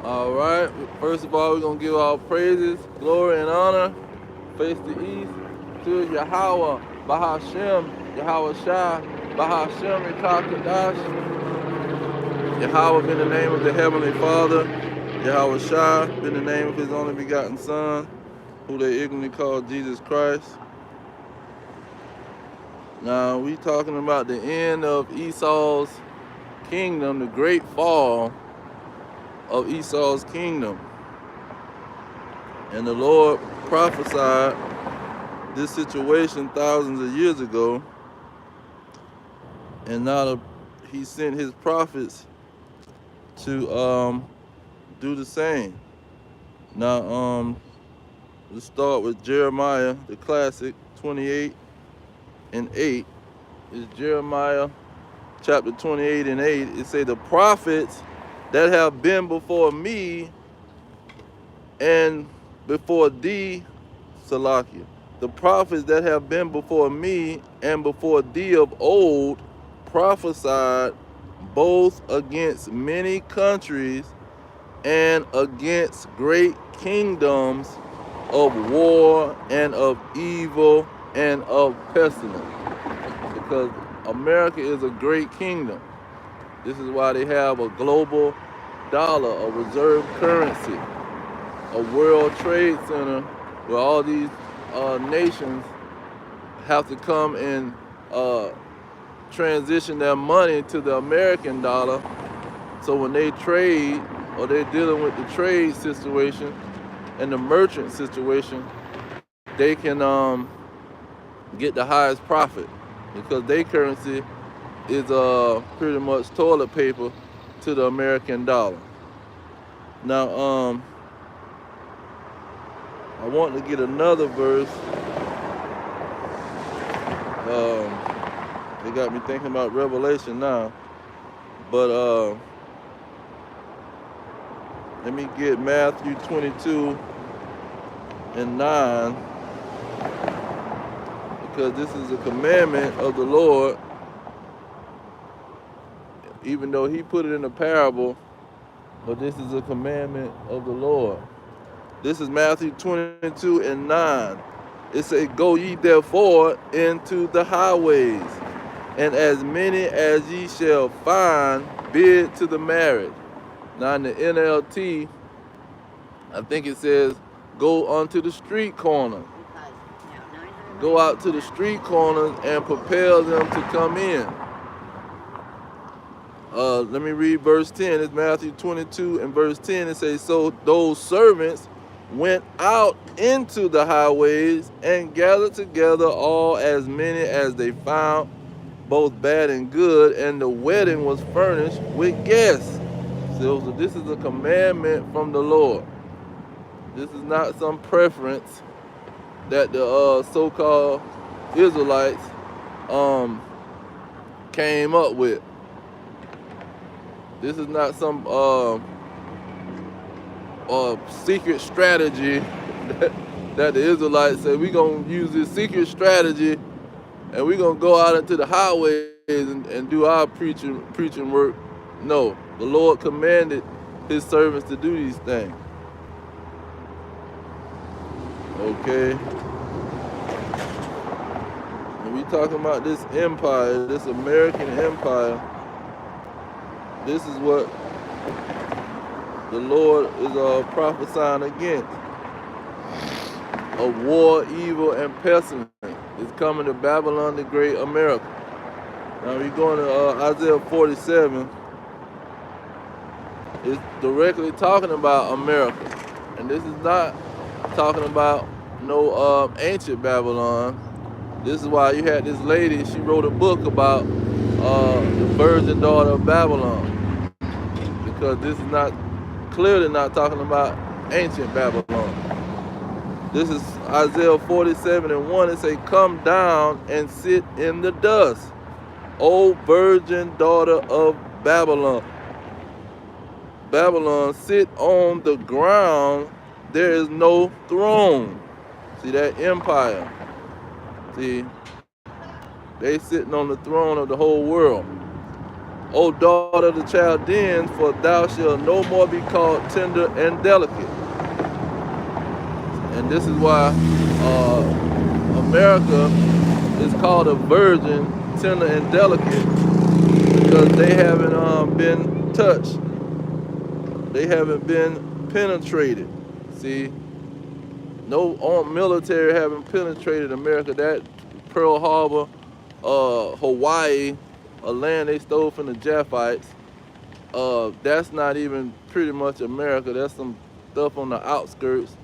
All right. First of all, we're going to give our praises, glory, and honor. Face the east to Yahweh, Bahashem, Yahweh Shai, Bahashem, Itakadash. Yahweh in the name of the Heavenly Father. Yahweh Shai in the name of His only begotten Son, who they ignorantly call Jesus Christ. Now, we talking about the end of Esau's kingdom, the great fall of Esau's kingdom. And the Lord prophesied this situation thousands of years ago, and now He sent His prophets to do the same. Now, let's start with Jeremiah, the classic, 28 and 8. Is Jeremiah chapter 28 and 8. It say, the prophets that have been before me and before thee, Salakia. The prophets that have been before me and before thee of old prophesied both against many countries and against great kingdoms of war and of evil and of pestilence. Because America is a great kingdom. This is why they have a global dollar, a reserve currency, a world trade center where all these nations have to come and transition their money to the American dollar. So when they trade or they're dealing with the trade situation and the merchant situation, they can get the highest profit because their currency is pretty much toilet paper to the American dollar. Now, I want to get another verse. They got me thinking about Revelation now. But let me get Matthew 22 and 9. Because this is a commandment of the Lord. Even though He put it in a parable, but this is a commandment of the Lord. This is Matthew 22 and 9. It says, go ye therefore into the highways, and as many as ye shall find, bid to the marriage. Now in the NLT, I think it says, go onto the street corner. Go out to the street corners and propel them to come in. Let me read verse 10. It's Matthew 22 and verse 10. It says, so those servants went out into the highways and gathered together all as many as they found, both bad and good, and the wedding was furnished with guests. So this is a commandment from the Lord. This is not some preference that the so-called Israelites came up with. This is not some secret strategy that the Israelites say, we're going to use this secret strategy and we're going to go out into the highways and do our preaching work. No, the Lord commanded His servants to do these things. Okay. And we talking about this empire, this American empire. This is what the Lord is prophesying against. Of war, evil, and pestilence is coming to Babylon the Great America. Now we're going to Isaiah 47. It's directly talking about America. And this is not talking about no ancient Babylon. This is why you had this lady, she wrote a book about the virgin daughter of Babylon. Because this is not clearly not talking about ancient Babylon. This is Isaiah 47 and 1. It say, come down and sit in the dust, O virgin daughter of Babylon. Babylon, sit on the ground, there is no throne. See that empire? See, they sitting on the throne of the whole world. O daughter of the Chaldeans, for thou shalt no more be called tender and delicate. And this is why America is called a virgin, tender and delicate, because they haven't been touched. They haven't been penetrated. See, no military haven't penetrated America. That Pearl Harbor, Hawaii, a land they stole from the Japhites. That's not even pretty much America. That's some stuff on the outskirts.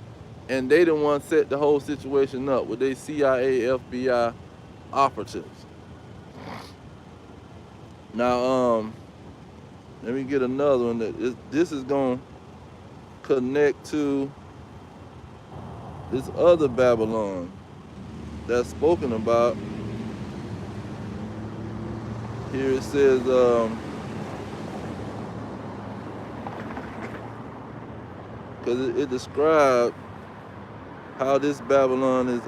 And they the ones set the whole situation up with their CIA, FBI operatives. Now, let me get another one. This is going to connect to this other Babylon that's spoken about. Here it says, because it describes how this Babylon is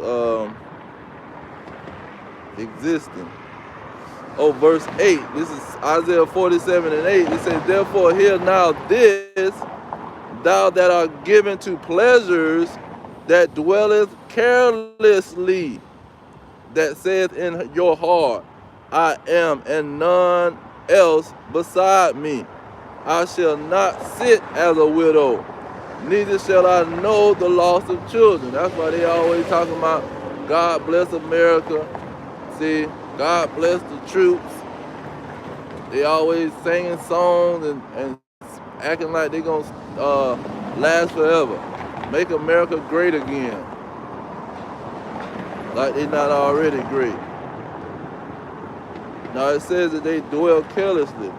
existing. Oh, verse 8. This is Isaiah 47 and 8. It says, therefore hear now this, thou that art given to pleasures, that dwelleth carelessly, that saith in your heart, I am, and none else beside me. I shall not sit as a widow, neither shall I know the loss of children. That's why they always talking about God bless America. See, God bless the troops. They always singing songs and acting like they're going to last forever. Make America great again. Like they're not already great. Now it says that they dwell carelessly.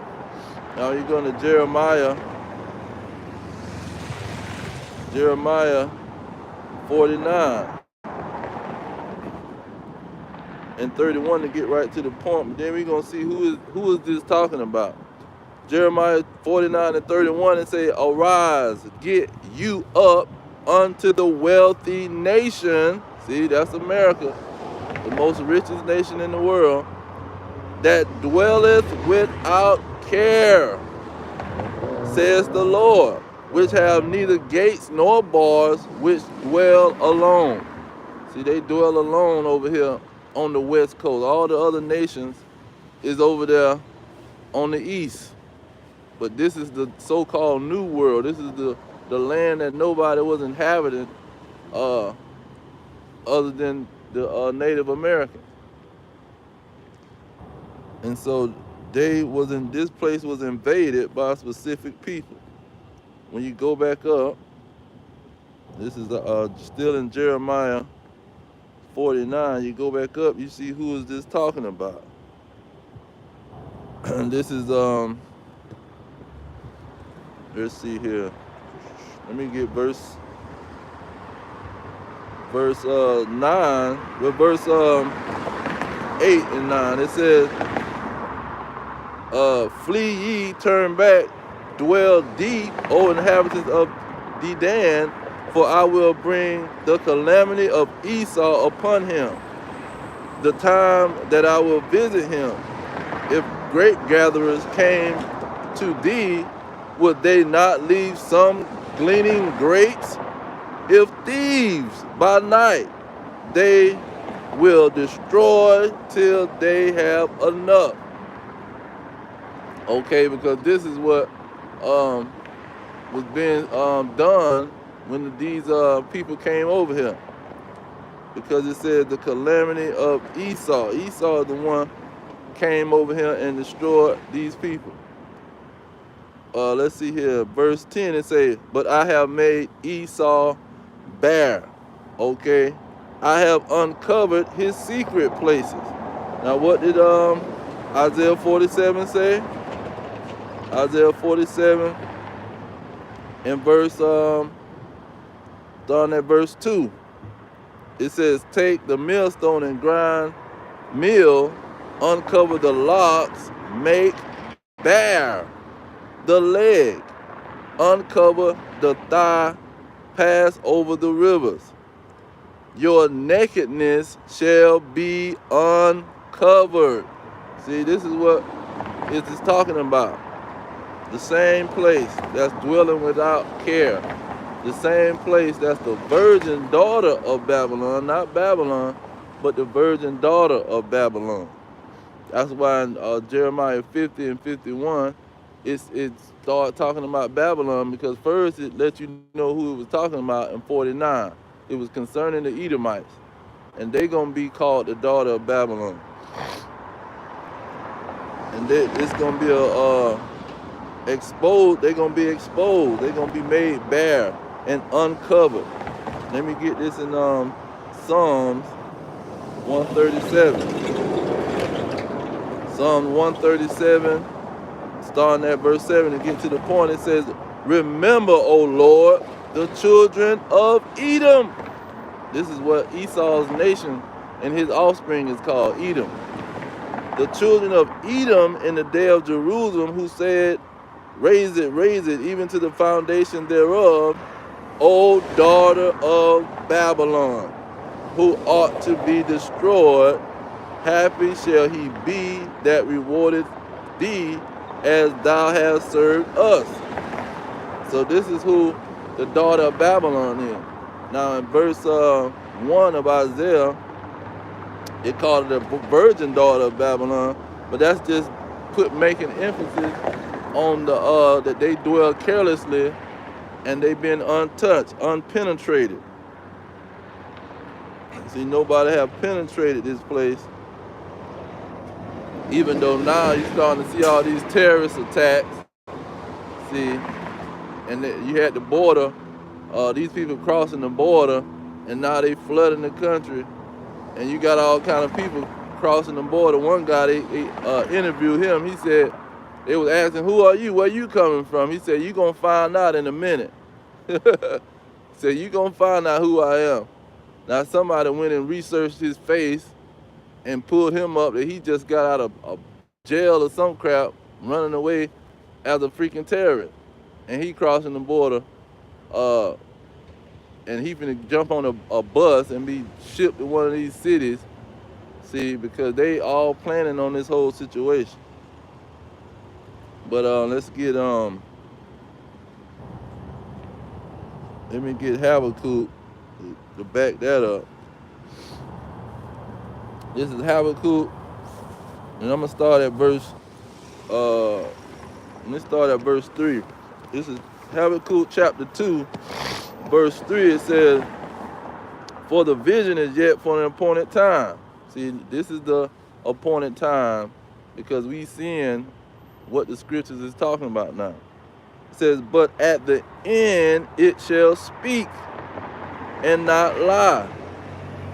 Now you're going to Jeremiah 49 and 31 to get right to the point. But then we're going to see who is this talking about. Jeremiah 49 and 31, it say, arise, get you up unto the wealthy nation. See, that's America, the most richest nation in the world, that dwelleth without care, says the Lord, which have neither gates nor bars, which dwell alone. See, they dwell alone over here on the west coast. All the other nations is over there on the east. But this is the so-called New World. This is the land that nobody was inhabiting other than the Native Americans. And so this place was invaded by specific people. When you go back up, this is still in Jeremiah 49. You go back up, you see who is this talking about. And this is let's see here. Let me get verse 9. With verse 8 and 9. It says, flee ye, turn back, dwell deep, O inhabitants of Dedan, for I will bring the calamity of Esau upon him, the time that I will visit him. If grape gatherers came to thee, would they not leave some gleaning grapes? If thieves by night, they will destroy till they have enough. Okay, because this is what was being done when these people came over here. Because it said the calamity of Esau. Esau is the one came over here and destroyed these people. Let's see here, verse 10, it says, but I have made Esau bare. Okay, I have uncovered his secret places. Now what did Isaiah 47 say? Isaiah 47 and verse starting at verse 2. It says, take the millstone and grind meal, uncover the locks, make bare the leg, uncover the thigh, pass over the rivers. Your nakedness shall be uncovered. See, this is what is this talking about? The same place that's dwelling without care. The same place that's the virgin daughter of Babylon, not Babylon, but the virgin daughter of Babylon. That's why in Jeremiah 50 and 51, it started talking about Babylon, because first it let you know who it was talking about in 49. It was concerning the Edomites, and they're going to be called the daughter of Babylon. And it's going to be exposed. They're going to be exposed. They're going to be made bare and uncovered. Let me get this in Psalms 137. Psalm 137, starting at verse 7 and get to the point. It says, remember, O Lord, the children of Edom. This is what Esau's nation and his offspring is called, Edom. The children of Edom in the day of Jerusalem, who said, raise it, even to the foundation thereof, O daughter of Babylon, who ought to be destroyed. Happy shall he be that rewardeth thee as thou hast served us. So this is who the daughter of Babylon is. Now in verse 1 of Isaiah, it called it the virgin daughter of Babylon, but that's just making emphasis on the that they dwell carelessly and they've been untouched, unpenetrated. See, nobody have penetrated this place. Even though now you're starting to see all these terrorist attacks, see, and you had the border, these people crossing the border, and now they flooding the country, and you got all kind of people crossing the border. One guy, they interviewed him. He said, they was asking, who are you? Where you coming from? He said, you gonna find out in a minute. Said, you gonna find out who I am. Now somebody went and researched his face and pulled him up that he just got out of a jail or some crap, running away as a freaking terrorist. And he crossing the border, and he finna jump on a bus and be shipped to one of these cities, see, because they all planning on this whole situation. But let's get, let me get Habakkuk to back that up. This is Habakkuk, and I'm gonna start at verse. Let's start at verse 3. This is Habakkuk chapter 2, verse 3. It says, "For the vision is yet for an appointed time." See, this is the appointed time because we seeing what the scriptures is talking about now. It says, "But at the end it shall speak and not lie.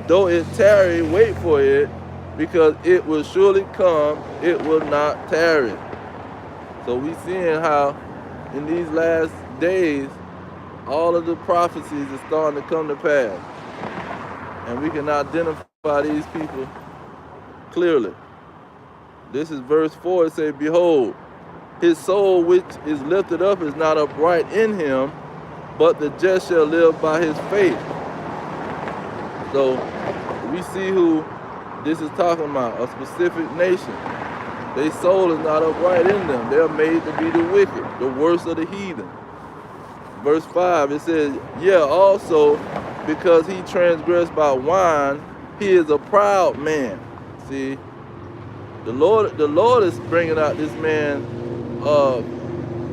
Though it tarry, wait for it, because it will surely come, it will not tarry." So we seeing how in these last days, all of the prophecies are starting to come to pass. And we can identify these people clearly. This is verse 4. It says, "Behold, his soul which is lifted up is not upright in him, but the just shall live by his faith." So we see who this is talking about, a specific nation. Their soul is not upright in them. They are made to be the wicked, the worst of the heathen. Verse 5, it says, "Yeah, also because he transgressed by wine, he is a proud man." See, the Lord is bringing out this man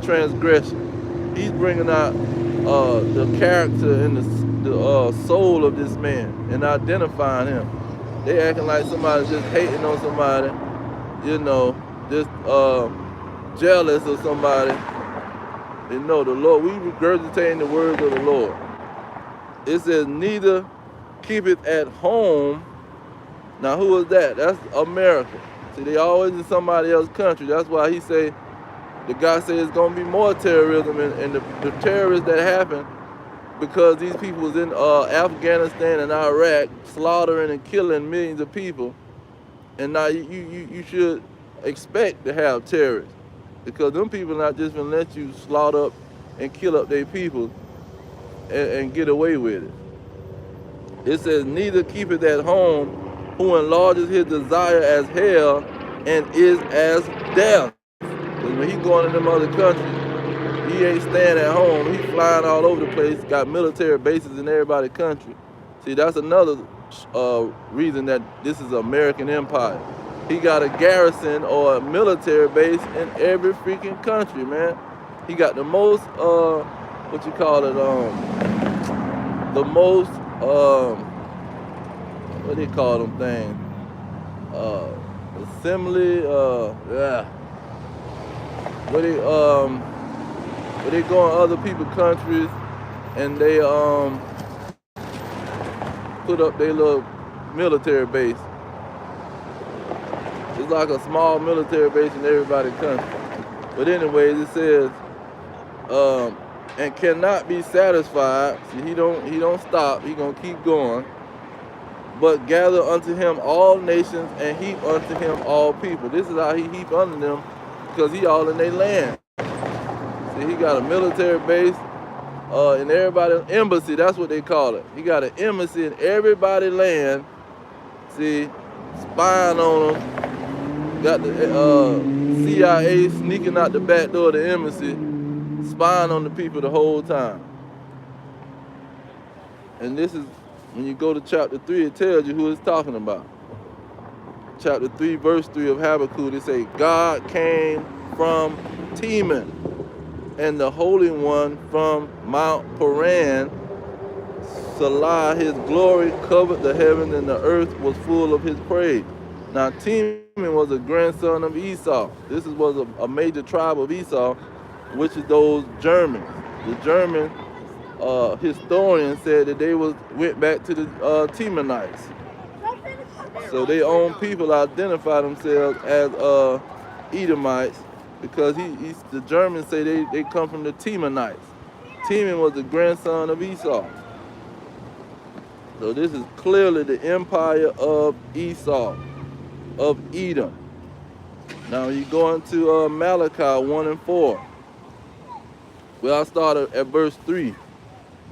transgression. He's bringing out the character and the soul of this man and identifying him. They acting like somebody's just hating on somebody, you know, just jealous of somebody. You know, the Lord, we regurgitating the words of the Lord. It says, "Neither keepeth at home." Now, who is that? That's America. See, they always in somebody else's country. That's why he say, the guy said it's going to be more terrorism, and the terrorists that happen because these people was in Afghanistan and Iraq slaughtering and killing millions of people. And now you should expect to have terrorists, because them people not just gonna let you slaughter up and kill up their people and get away with it. It says, "Neither keepeth at home, who enlarges his desire as hell and is as death." Because when he going in them other countries, he ain't staying at home. He flying all over the place, got military bases in everybody's country. See, that's another reason that this is an American empire. He got a garrison or a military base in every freaking country, man. He got the most, what you call it, the most, what do they call them things? Assembly, yeah. Where they go in other people's countries and they put up their little military base. It's like a small military base in everybody's country. But anyways, it says, and cannot be satisfied. See, he don't stop. He gonna keep going. But gather unto him all nations and heap unto him all people. This is how he heap unto them, because he all in their land. See, he got a military base in everybody's embassy. That's what they call it. He got an embassy in everybody's land. See, spying on them. Got the CIA sneaking out the back door of the embassy, spying on the people the whole time. And this is, when you go to chapter 3, it tells you who it's talking about. Chapter 3, verse 3 of Habakkuk, it say, God came from Teman, and the Holy One from Mount Paran. Salah, his glory covered the heaven, and the earth was full of his praise. Now, Teman was a grandson of Esau. This was a major tribe of Esau, which is those Germans. The German historian said that they went back to the Temanites. So their own people identify themselves as Edomites, because the Germans say they come from the Temanites. Teman was the grandson of Esau. So this is clearly the empire of Esau, of Edom. Now you go into Malachi 1 and 4. Well, I started at verse 3.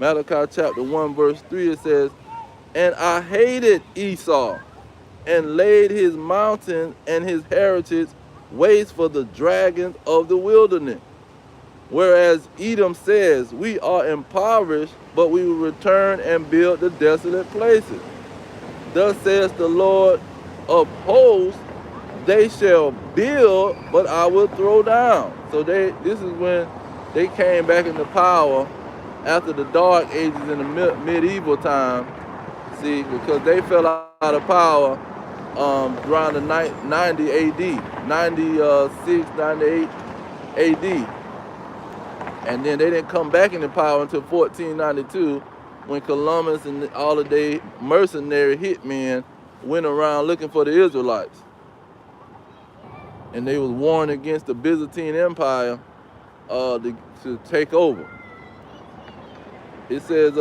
Malachi chapter 1 verse 3, it says, and I hated Esau, and laid his mountain and his heritage waste for the dragons of the wilderness. Whereas Edom says, we are impoverished, but we will return and build the desolate places. Thus says the Lord of hosts, they shall build, but I will throw down. So this is when they came back into power after the dark ages in the medieval time. See, because they fell out of power around the 90 AD, 96, 98 AD. And then they didn't come back into power until 1492, when Columbus and all of their mercenary hitmen went around looking for the Israelites. And they was warned against the Byzantine Empire to take over. It says,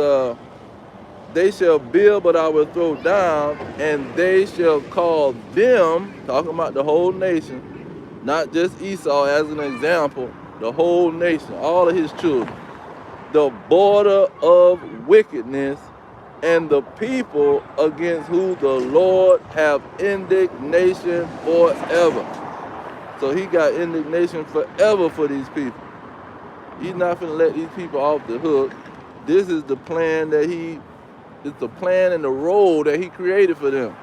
they shall build, but I will throw down, and they shall call them, talking about the whole nation, not just Esau as an example, the whole nation, all of his children, the border of wickedness, and the people against whom the Lord have indignation forever. So he got indignation forever for these people. He's not going to let these people off the hook. This is the plan that it's the plan and the role that he created for them.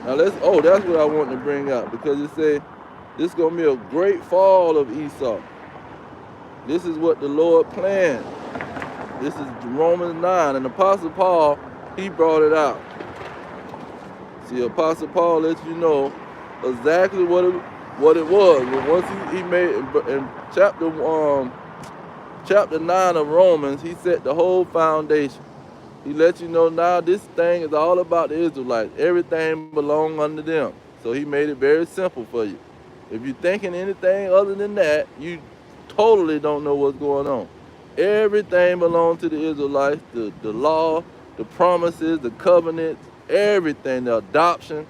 Now that's what I want to bring up, because it say this is going to be a great fall of Esau. This is what the Lord planned. This is Romans 9, and Apostle Paul, he brought it out. See, Apostle Paul lets you know exactly what it was. But once he made in chapter 9 of Romans, he set the whole foundation. He let you know now this thing is all about the Israelites. Everything belongs under them. So he made it very simple for you. If you're thinking anything other than that, you totally don't know what's going on. Everything belongs to the Israelites, the law, the promises, the covenants, everything, the adoption.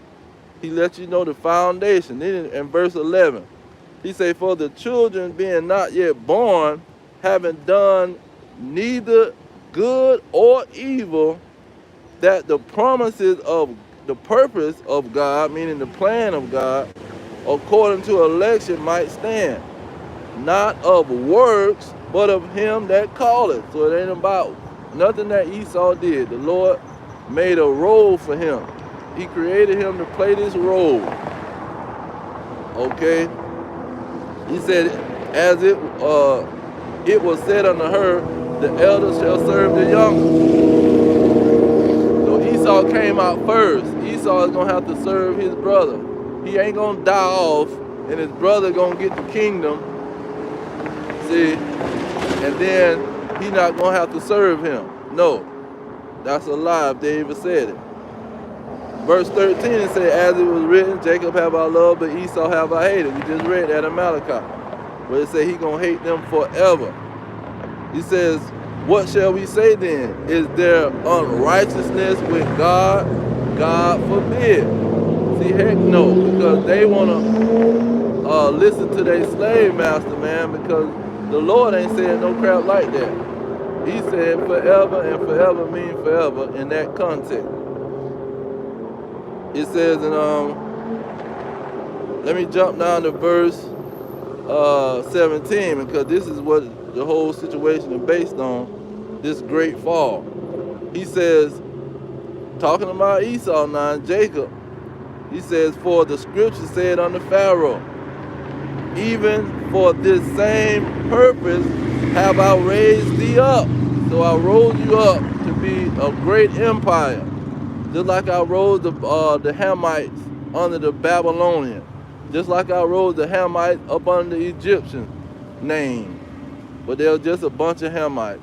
He lets you know the foundation. Then in verse 11, he say, for the children being not yet born, having done neither good or evil, that the promises of the purpose of God, meaning the plan of God, according to election might stand. not of works, but of him that calleth. So it ain't about nothing that Esau did. The Lord made a role for him. He created him to play this role. Okay? He said, as it was said unto her, the elder shall serve the younger. So Esau came out first. Esau is going to have to serve his brother. He ain't going to die off, and his brother going to get the kingdom. See? And then he not going to have to serve him. No. That's a lie if David said it. Verse 13, it said, as it was written, Jacob have I loved, but Esau have I hated. We just read that in Malachi, where it said he going to hate them forever. He says, what shall we say then? Is there unrighteousness with God? God forbid. See, heck no, because they want to listen to their slave master, man, because the Lord ain't saying no crap like that. He said forever, and forever means forever in that context. It says in, let me jump down to verse 17, because this is what the whole situation is based on, this great fall. He says, talking about Esau now, Jacob, he says, for the scripture said unto Pharaoh, even for this same purpose have I raised thee up. So I rose you up to be a great empire, just like I rose the Hamites under the Babylonians, just like I rose the Hamites up under the Egyptian name, but they were just a bunch of Hamites.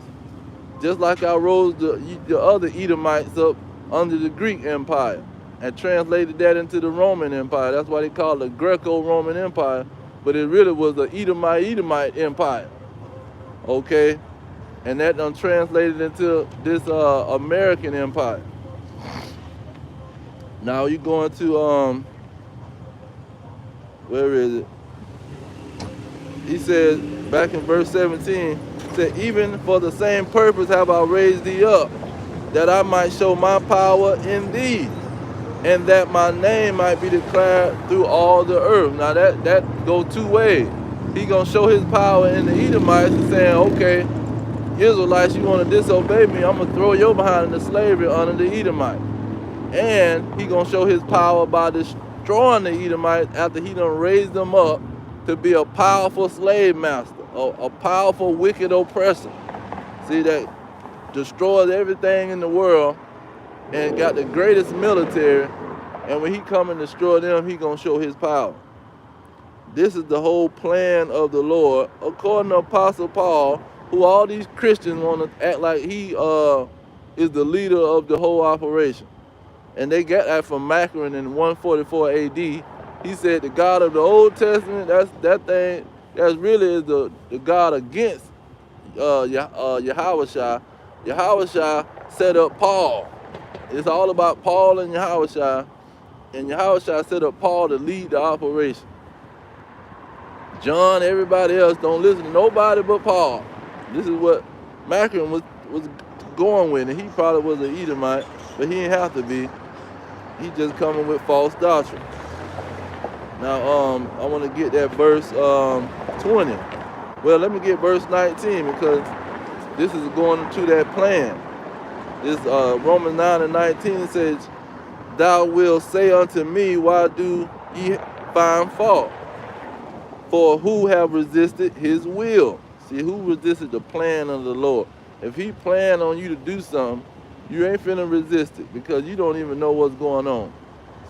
Just like I rose the other Edomites up under the Greek Empire and translated that into the Roman Empire. That's why they call it the Greco-Roman Empire, but it really was the Edomite Empire. Okay? And that done translated into this American Empire. Now you going to, where is it? He says, back in verse 17, said, even for the same purpose have I raised thee up, that I might show my power in thee, and that my name might be declared through all the earth. Now that go two ways. He gonna show his power in the Edomites and saying, okay, Israelites, you want to disobey me, I'm gonna throw your behind into slavery under the Edomites. And he gonna show his power by destroying the Edomites after he done raised them up to be a powerful slave master, a powerful wicked oppressor. See, that destroys everything in the world and got the greatest military, and when he come and destroy them, he gonna show his power. This is the whole plan of the Lord, according to Apostle Paul, who all these Christians want to act like he is the leader of the whole operation. And they got that from Macron in 144 AD. He said the God of the Old Testament, that's really is the God against Yahushua. Yahushua set up Paul. It's all about Paul and Yahushua. And Yahushua set up Paul to lead the operation. John, everybody else don't listen to nobody but Paul. This is what Macron was going with, and he probably was an Edomite, but he didn't have to be. He just coming with false doctrine. Now, I want to get that verse 20. Well, let me get verse 19, because this is going into that plan. This Romans 9 and 19 says, thou wilt say unto me, why do ye find fault? For who have resisted his will? See, who resisted the plan of the Lord? If he planned on you to do something, you ain't finna resist it, because you don't even know what's going on.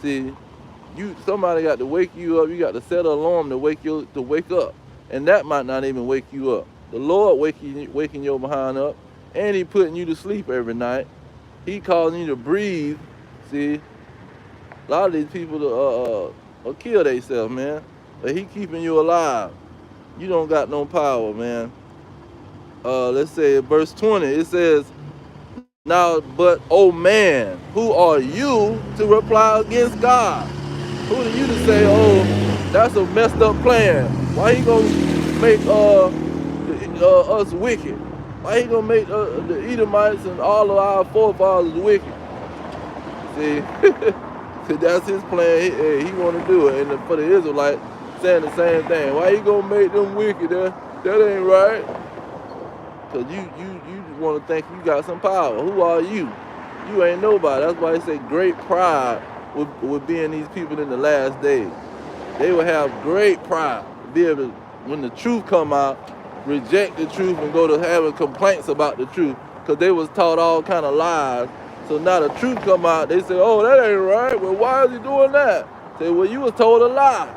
See, somebody got to wake you up. You got to set an alarm to wake up, and that might not even wake you up. The Lord waking your behind up, and he putting you to sleep every night. He causing you to breathe. See, a lot of these people will kill themselves, man. But he keeping you alive. You don't got no power, man. Let's say verse 20, it says, now, but, oh man, who are you to reply against God? Who are you to say, oh, that's a messed up plan? Why he gonna make us wicked? Why he gonna make the Edomites and all of our forefathers wicked? See, that's his plan. He want to do it. And for the Israelites, saying the same thing. Why you gonna make them wicked? That ain't right. Cause you want to think you got some power. Who are you? You ain't nobody. That's why they say great pride would be in these people in the last days. They will have great pride to be able to, when the truth come out, reject the truth and go to having complaints about the truth, because they was taught all kind of lies. So now the truth come out, they say, oh, that ain't right. Well, why is he doing that? Say, well, you was told a lie.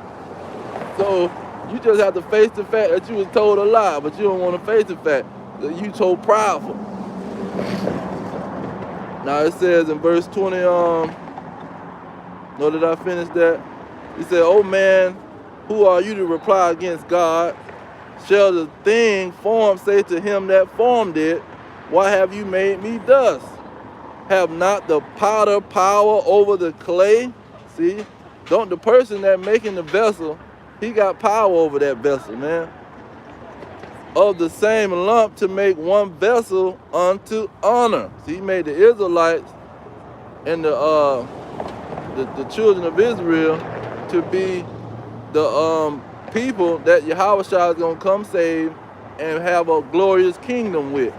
So you just have to face the fact that you was told a lie, but you don't want to face the fact that you so prideful. Now it says in verse 20, no, did I finish that? He said, oh man, who are you to reply against God? Shall the thing formed say to him that formed it, why have you made me dust? Have not the potter power over the clay? See, don't the person that making the vessel, he got power over that vessel, man. Of the same lump to make one vessel unto honor. See, he made the Israelites and the children of Israel to be the people that Yahweh is gonna come save and have a glorious kingdom with.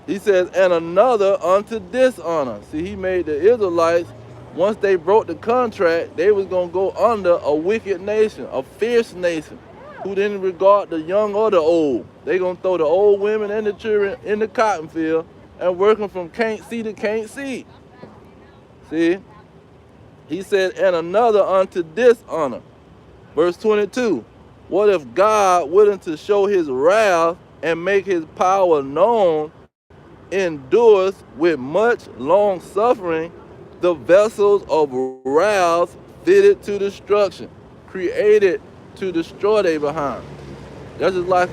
He says, and another unto dishonor. See, he made the Israelites, once they broke the contract, they was gonna go under a wicked nation, a fierce nation, who didn't regard the young or the old. They gonna throw the old women and the children in the cotton field and working from can't see to can't see. See? He said, and another unto dishonor. Verse 22, what if God willing to show his wrath and make his power known, endures with much long suffering the vessels of wrath fitted to destruction, created to destroy they behind. That's just like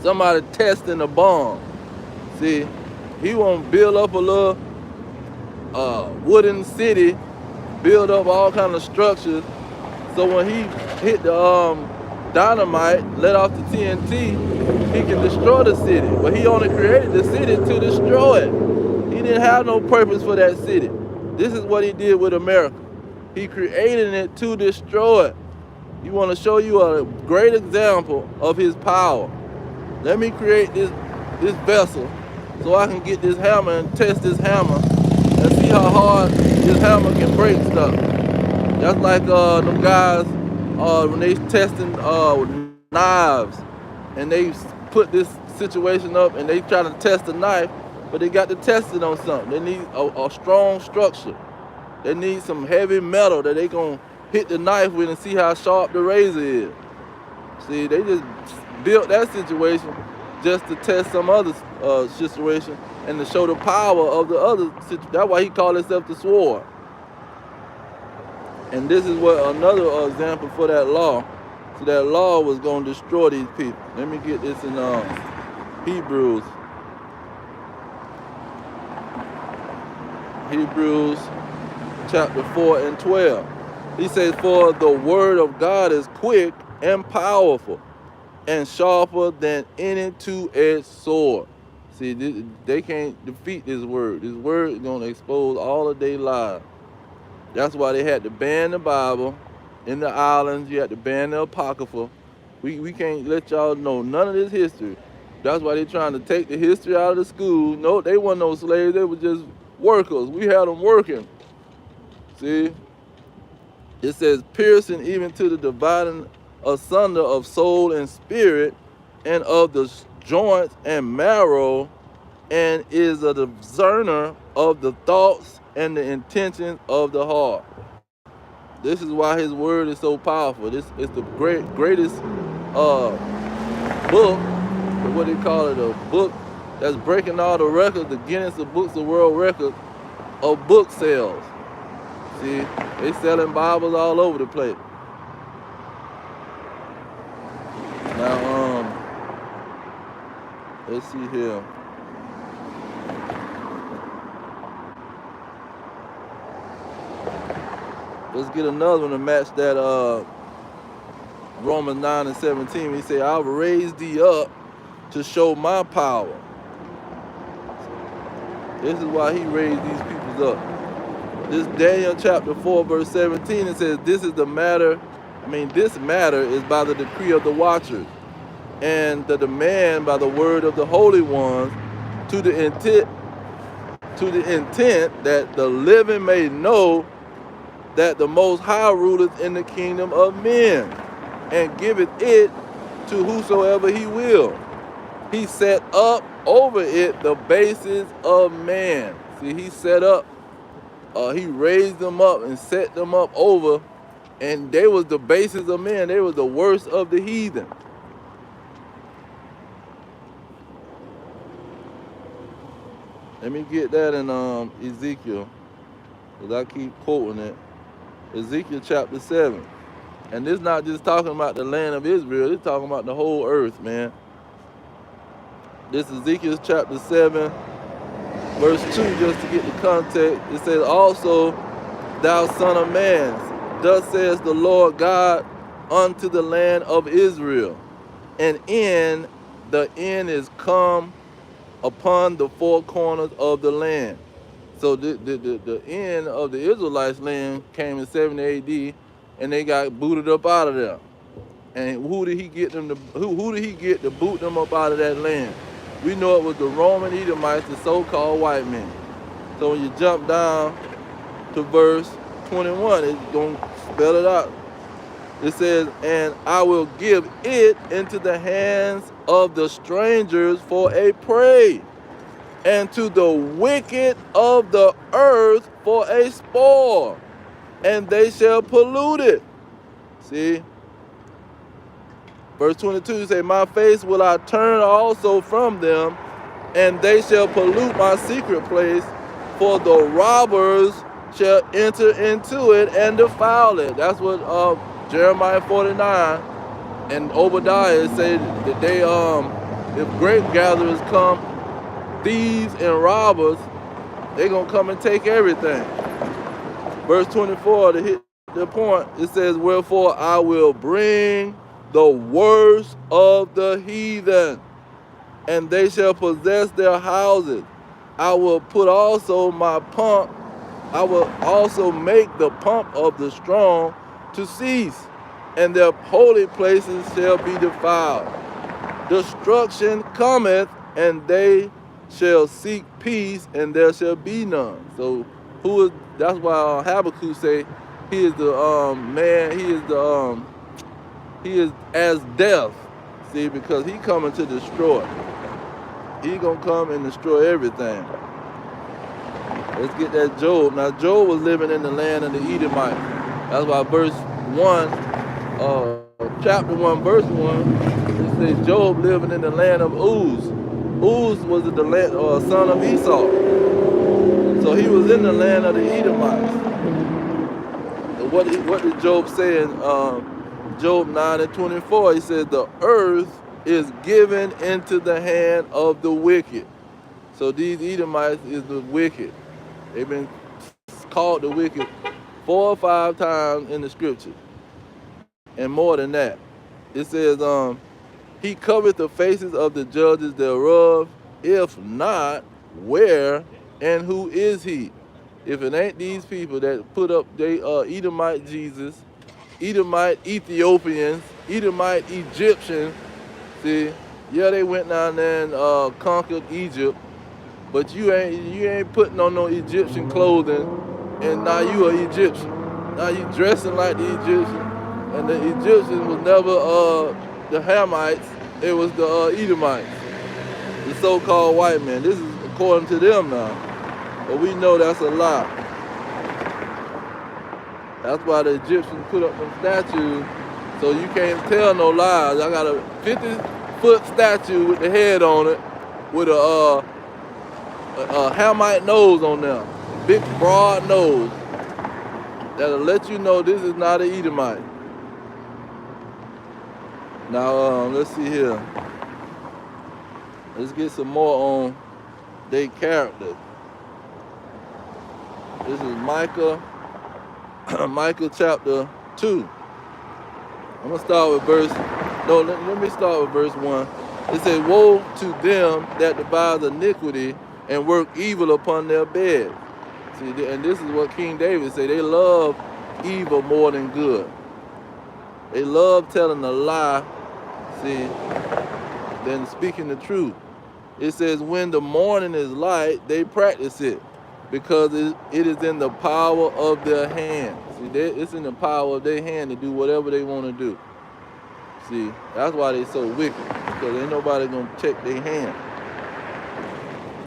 somebody testing a bomb. See, he won't build up a little wooden city, build up all kind of structures, so when he hit the dynamite, let off the TNT, he can destroy the city. But he only created the city to destroy it. He didn't have no purpose for that city. This is what he did with America. He created it to destroy it. He want to show you a great example of his power. Let me create this vessel so I can get this hammer and test this hammer and see how hard this hammer can break stuff. That's like them guys when they testing knives, and they put this situation up and they try to test a knife, but they got to test it on something. They need a strong structure. They need some heavy metal that they gonna hit the knife with and see how sharp the razor is. See, they just built that situation just to test some other situation and to show the power of the other situation. That's why he called himself the sword. And this is what another example for that law. So that law was going to destroy these people. Let me get this in Hebrews. Hebrews chapter 4 and 12. He says, for the word of God is quick and powerful and sharper than any two-edged sword. See, they can't defeat this word. This word is going to expose all of their lies. That's why they had to ban the Bible. In the islands, you had to ban the Apocrypha. We can't let y'all know none of this history. That's why they're trying to take the history out of the school. No, they weren't no slaves. They were just workers. We had them working. See? It says, piercing even to the dividing asunder of soul and spirit, and of the joints and marrow, and is a discerner of the thoughts and the intentions of the heart. This is why his word is so powerful. This is the greatest book, what they call it, a book that's breaking all the records, the Guinness of Books of World Records of book sales. See, they selling Bibles all over the place. Now, let's see here. Let's get another one to match that Romans 9 and 17. He said, I'll raise thee up to show my power. This is why he raised these people up. This Daniel chapter 4, verse 17, it says, this matter is by the decree of the watchers, and the demand by the word of the holy ones, to the intent that the living may know that the Most High ruleth in the kingdom of men, and giveth it to whosoever he will. He set up over it the basis of man. See, he set up, he raised them up and set them up over, and they was the basis of men. They was the worst of the heathen. Let me get that in Ezekiel, because I keep quoting it. Ezekiel chapter 7. And this not just talking about the land of Israel, it's talking about the whole earth, man. This is Ezekiel chapter 7, verse 2, just to get the context. It says, also, thou son of man, thus says the Lord God unto the land of Israel, the end is come upon the four corners of the land. So the end of the Israelites' land came in 70 AD, and they got booted up out of there. And who did he get to boot them up out of that land? We know it was the Roman Edomites, the so-called white men. So when you jump down to verse 21, it's going to spell it out. It says, and I will give it into the hands of the strangers for a prey, and to the wicked of the earth for a spoil, and they shall pollute it. See? Verse 22 say, my face will I turn also from them, and they shall pollute my secret place, for the robbers shall enter into it and defile it. That's what Jeremiah 49 and Obadiah say, that they if grape gatherers come, thieves and robbers, they're gonna come and take everything. Verse 24, to hit the point, it says, wherefore I will bring the worst of the heathen, and they shall possess their houses. I will put also my pomp, I will also make the pomp of the strong to cease, and their holy places shall be defiled. Destruction cometh, and they shall seek peace, and there shall be none. So that's why Habakkuk say he is the man, he is as death. See, because he coming to destroy. He gonna come and destroy everything. Let's get that Job. Now Job was living in the land of the Edomites. That's why verse 1, chapter 1, verse 1, it says Job living in the land of Uz. Uz was the land, son of Esau. So he was in the land of the Edomites. And what did Job say in Job 9 and 24? He said, the earth is given into the hand of the wicked. So these Edomites is the wicked. They've been called the wicked 4 or 5 times in the scriptures, and more than that. It says, he covered the faces of the judges thereof. If not, where and who is he? If it ain't these people that put up Edomite Jesus, Edomite Ethiopians, Edomite Egyptians. See, yeah, they went down there and conquered Egypt, but you ain't putting on no Egyptian clothing, and now you are Egyptian. Now you dressing like the Egyptian, and the Egyptians was never the Hamites, it was the Edomites, the so-called white men. This is according to them now, but we know that's a lie. That's why the Egyptians put up them statues, so you can't tell no lies. I got a 50-foot statue with the head on it, with a Hamite nose on there, big broad nose, that'll let you know this is not an Edomite. Now let's see here. Let's get some more on their character. This is Micah chapter 2. I'm gonna start with let me start with verse 1. It says, woe to them that devise iniquity and work evil upon their bed. See, and this is what King David said. They love evil more than good. They love telling a lie, see, than speaking the truth. It says, when the morning is light, they practice it because it is in the power of their hand. See, it's in the power of their hand to do whatever they want to do. See, that's why they so wicked, because ain't nobody going to check their hand.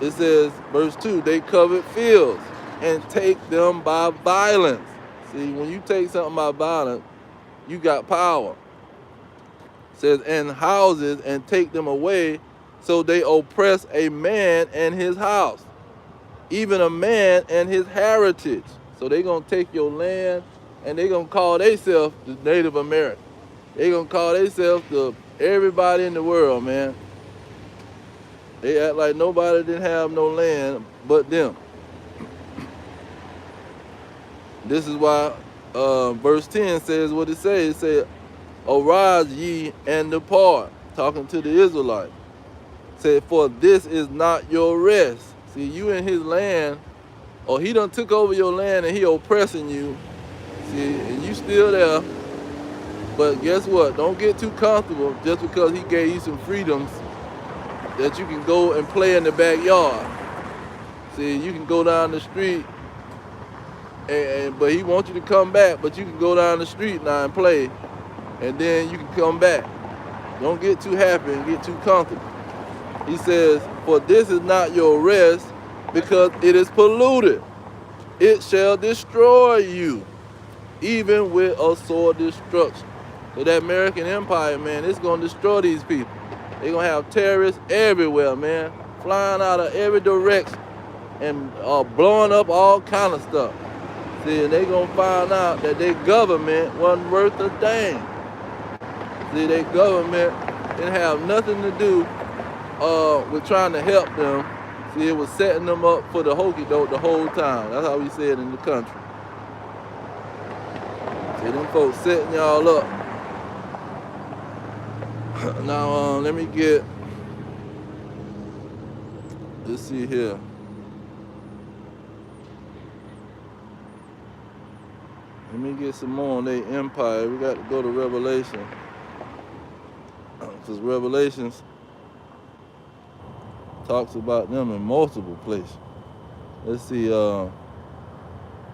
It says, verse 2, they covet fields and take them by violence. See, when you take something by violence, you got power. It says, and houses and take them away, so they oppress a man and his house, even a man and his heritage. So they going to take your land and they going to call themselves the Native American. They going to call themselves the everybody in the world, man. They act like nobody didn't have no land but them. This is why verse 10 says what it says. It says, arise ye and depart, talking to the Israelites. Said, for this is not your rest. See, you in his land, or he done took over your land and he oppressing you. See, and you still there. But guess what? Don't get too comfortable just because he gave you some freedoms that you can go and play in the backyard. See, you can go down the street, but he wants you to come back, but you can go down the street now and play, and then you can come back. Don't get too happy and get too comfortable. He says, for this is not your rest, because it is polluted. It shall destroy you, even with a sword destruction. So that American empire, man, it's going to destroy these people. They're going to have terrorists everywhere, man, flying out of every direction and blowing up all kind of stuff. See, and they're going to find out that their government wasn't worth a dang. See, their government didn't have nothing to do with trying to help them. See, it was setting them up for the hokey doke the whole time. That's how we say it in the country. See, them folks setting y'all up. Now, let me get, let's see here. Let me get some more on their empire. We got to go to Revelation. Because Revelations talks about them in multiple places. Let's see,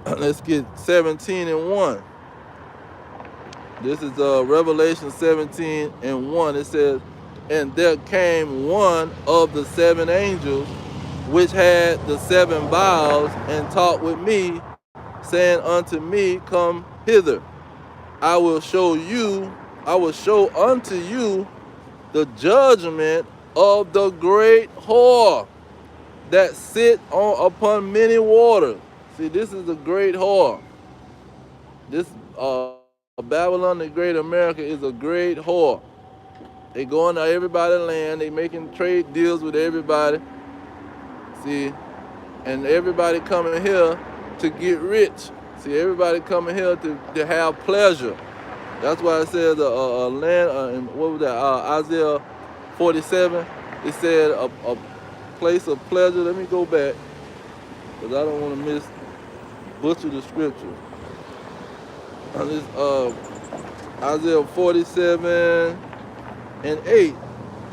let's get 17:1. This is Revelation 17:1. It says, and there came one of the seven angels, which had the seven vials, and talked with me, saying unto me, come hither. I will show unto you the judgment of the great whore that sit upon many waters. See, this is the great whore. This Babylon, the great America, is a great whore. They going to everybody's land. They making trade deals with everybody. See, and everybody coming here to get rich. See, everybody coming here to have pleasure. That's why it says a land. What was that? Isaiah 47. It said a place of pleasure. Let me go back, because I don't want to butcher the scripture. This Isaiah 47:8.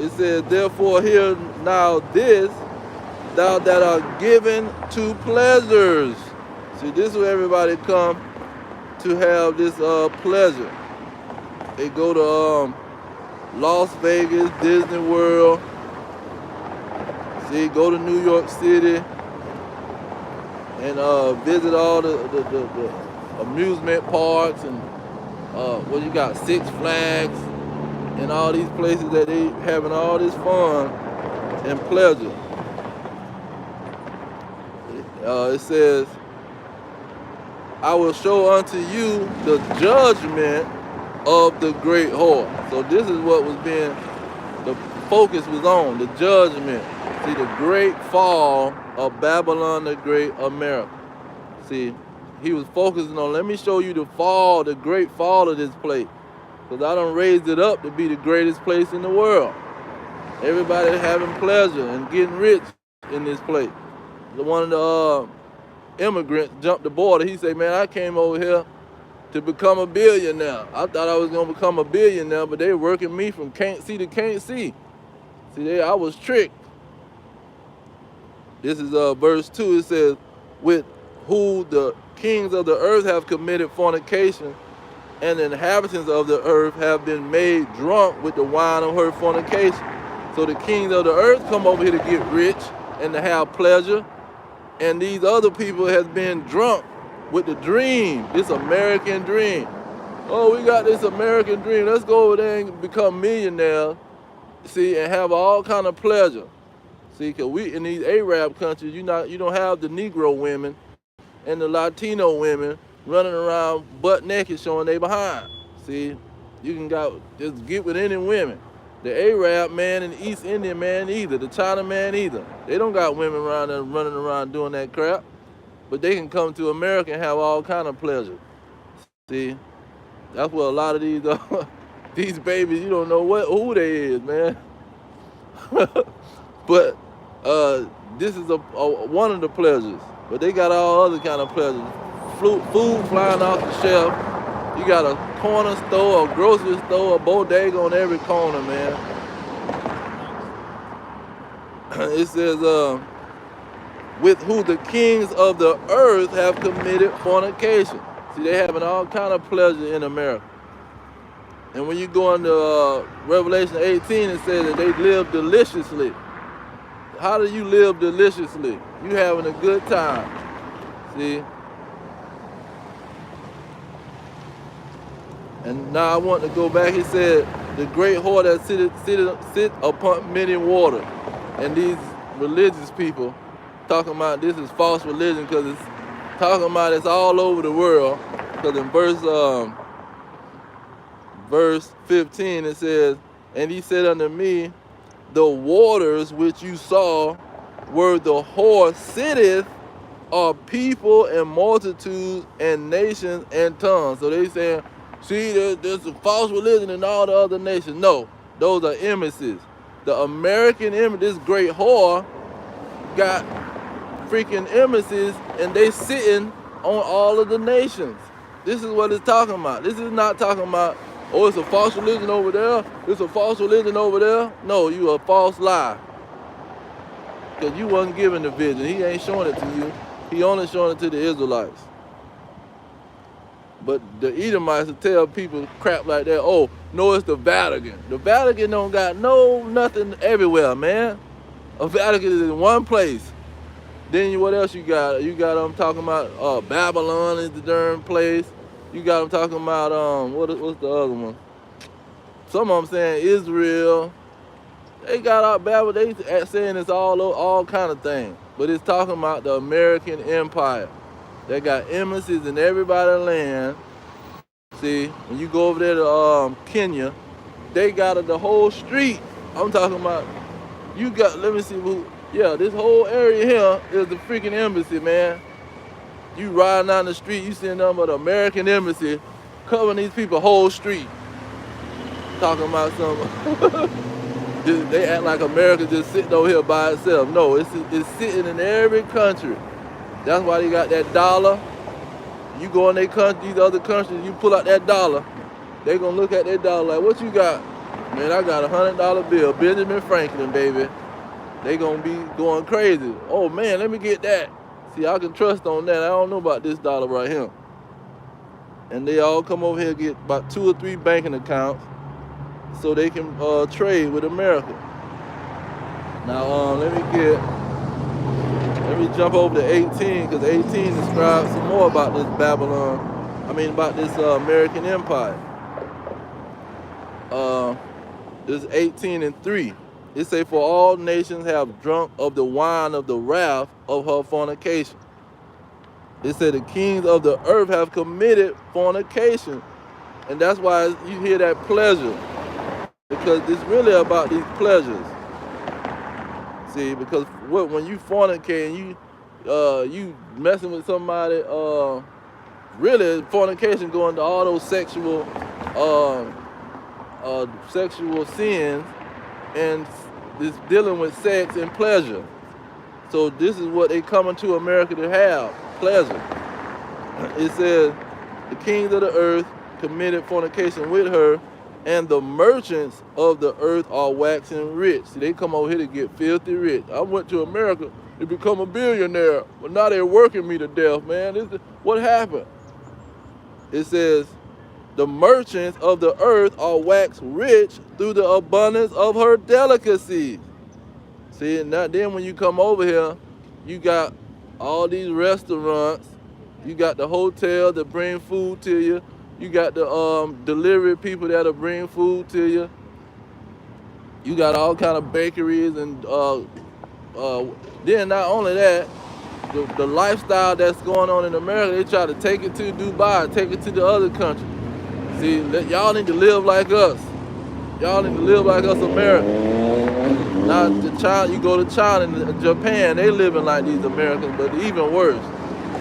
It says, therefore hear now this, thou that art given to pleasures. See, this is where everybody come to have this pleasure. They go to Las Vegas, Disney World. See, go to New York City and visit all the amusement parks and what you got, Six Flags and all these places that they having all this fun and pleasure. It says, I will show unto you the judgment of the great whore. So this is what was being, the focus was on, the judgment. See, the great fall of Babylon, the great America. See, he was focusing on, let me show you the fall, the great fall of this place. Because I done raised it up to be the greatest place in the world. Everybody having pleasure and getting rich in this place. One of immigrants jumped the border. He said, man, I came over here to become a billionaire. I thought I was gonna become a billionaire, but they were working me from can't see to can't see. See, I was tricked. This is verse 2. It says, with who the kings of the earth have committed fornication, and the inhabitants of the earth have been made drunk with the wine of her fornication. So the kings of the earth come over here to get rich and to have pleasure, and these other people has been drunk with the dream, this American dream. Oh, we got this American dream. Let's go over there and become millionaires, see, and have all kind of pleasure. See, because we in these Arab countries, you don't have the Negro women and the Latino women running around butt naked showing they behind. See, you can just get with any women. The Arab man and the East Indian man either, the China man either. They don't got women around there running around doing that crap. But they can come to America and have all kind of pleasure. See, that's what a lot of these these babies, you don't know who they is, man. But this is one of the pleasures. But they got all other kind of pleasures. Food flying off the shelf. You got a corner store, a grocery store, a bodega on every corner, man. It says, with who the kings of the earth have committed fornication. See, they having all kind of pleasure in America. And when you go into Revelation 18, it says that they live deliciously. How do you live deliciously? You having a good time. See? And now I want to go back. He said, the great whore that sit upon many waters. And these religious people talking about this is false religion because it's talking about it's all over the world. Because in verse 15 it says, and he said unto me, the waters which you saw where the whore sitteth are people and multitudes and nations and tongues. So they saying, see, there's a false religion in all the other nations. No, those are emissaries. The American emissary, this great whore, got freaking emissaries, and they sitting on all of the nations. This is what it's talking about. This is not talking about, oh, it's a false religion over there, it's a false religion over there. No, you a false lie. Because you wasn't given the vision. He ain't showing it to you. He only showing it to the Israelites. But the Edomites will tell people crap like that. Oh, no, it's the Vatican. The Vatican don't got nothing everywhere, man. A Vatican is in one place. Then what else you got? You got them talking about Babylon is the darn place. You got them talking about what's the other one? Some of them saying Israel. They got out Babylon. They saying it's all kind of things. But it's talking about the American Empire. They got embassies in everybody's land. See, when you go over there to Kenya, they got the whole street. I'm talking about, you got, let me see who, yeah, this whole area here is the freaking embassy, man. You riding down the street, you seeing nothing but the American Embassy covering these people whole street. Talking about something. They act like America just sitting over here by itself. No, it's sitting in every country. That's why they got that dollar. You go in their country, these other countries, you pull out that dollar, they gonna look at that dollar like, what you got? Man, I got $100 bill, Benjamin Franklin, baby. They gonna be going crazy. Oh man, let me get that. See, I can trust on that. I don't know about this dollar right here. And they all come over here and get about 2 or 3 banking accounts so they can trade with America. Now, let me jump over to 18, because 18 describes some more about this about this American Empire. This 18:3. It say, for all nations have drunk of the wine of the wrath of her fornication. It said the kings of the earth have committed fornication. And that's why you hear that pleasure. Because it's really about these pleasures. See, because when you fornicate and you messing with somebody, really fornication going to all those sexual sins, and this dealing with sex and pleasure. So this is what they coming to America to have. pleasure. It says, the kings of the earth committed fornication with her, and the merchants of the earth are waxing rich. See, they come over here to get filthy rich. I went to America to become a billionaire, but now they're working me to death, man. What happened? It says, the merchants of the earth are waxed rich through the abundance of her delicacies. See, and then when you come over here, you got all these restaurants, you got the hotel that bring food to you, you got the delivery people that'll bring food to you, you got all kind of bakeries, and then not only that, the lifestyle that's going on in America, they try to take it to Dubai, take it to the other countries. See, y'all need to live like us. Y'all need to live like us Americans. Now, you go to China and Japan, they living like these Americans, but even worse.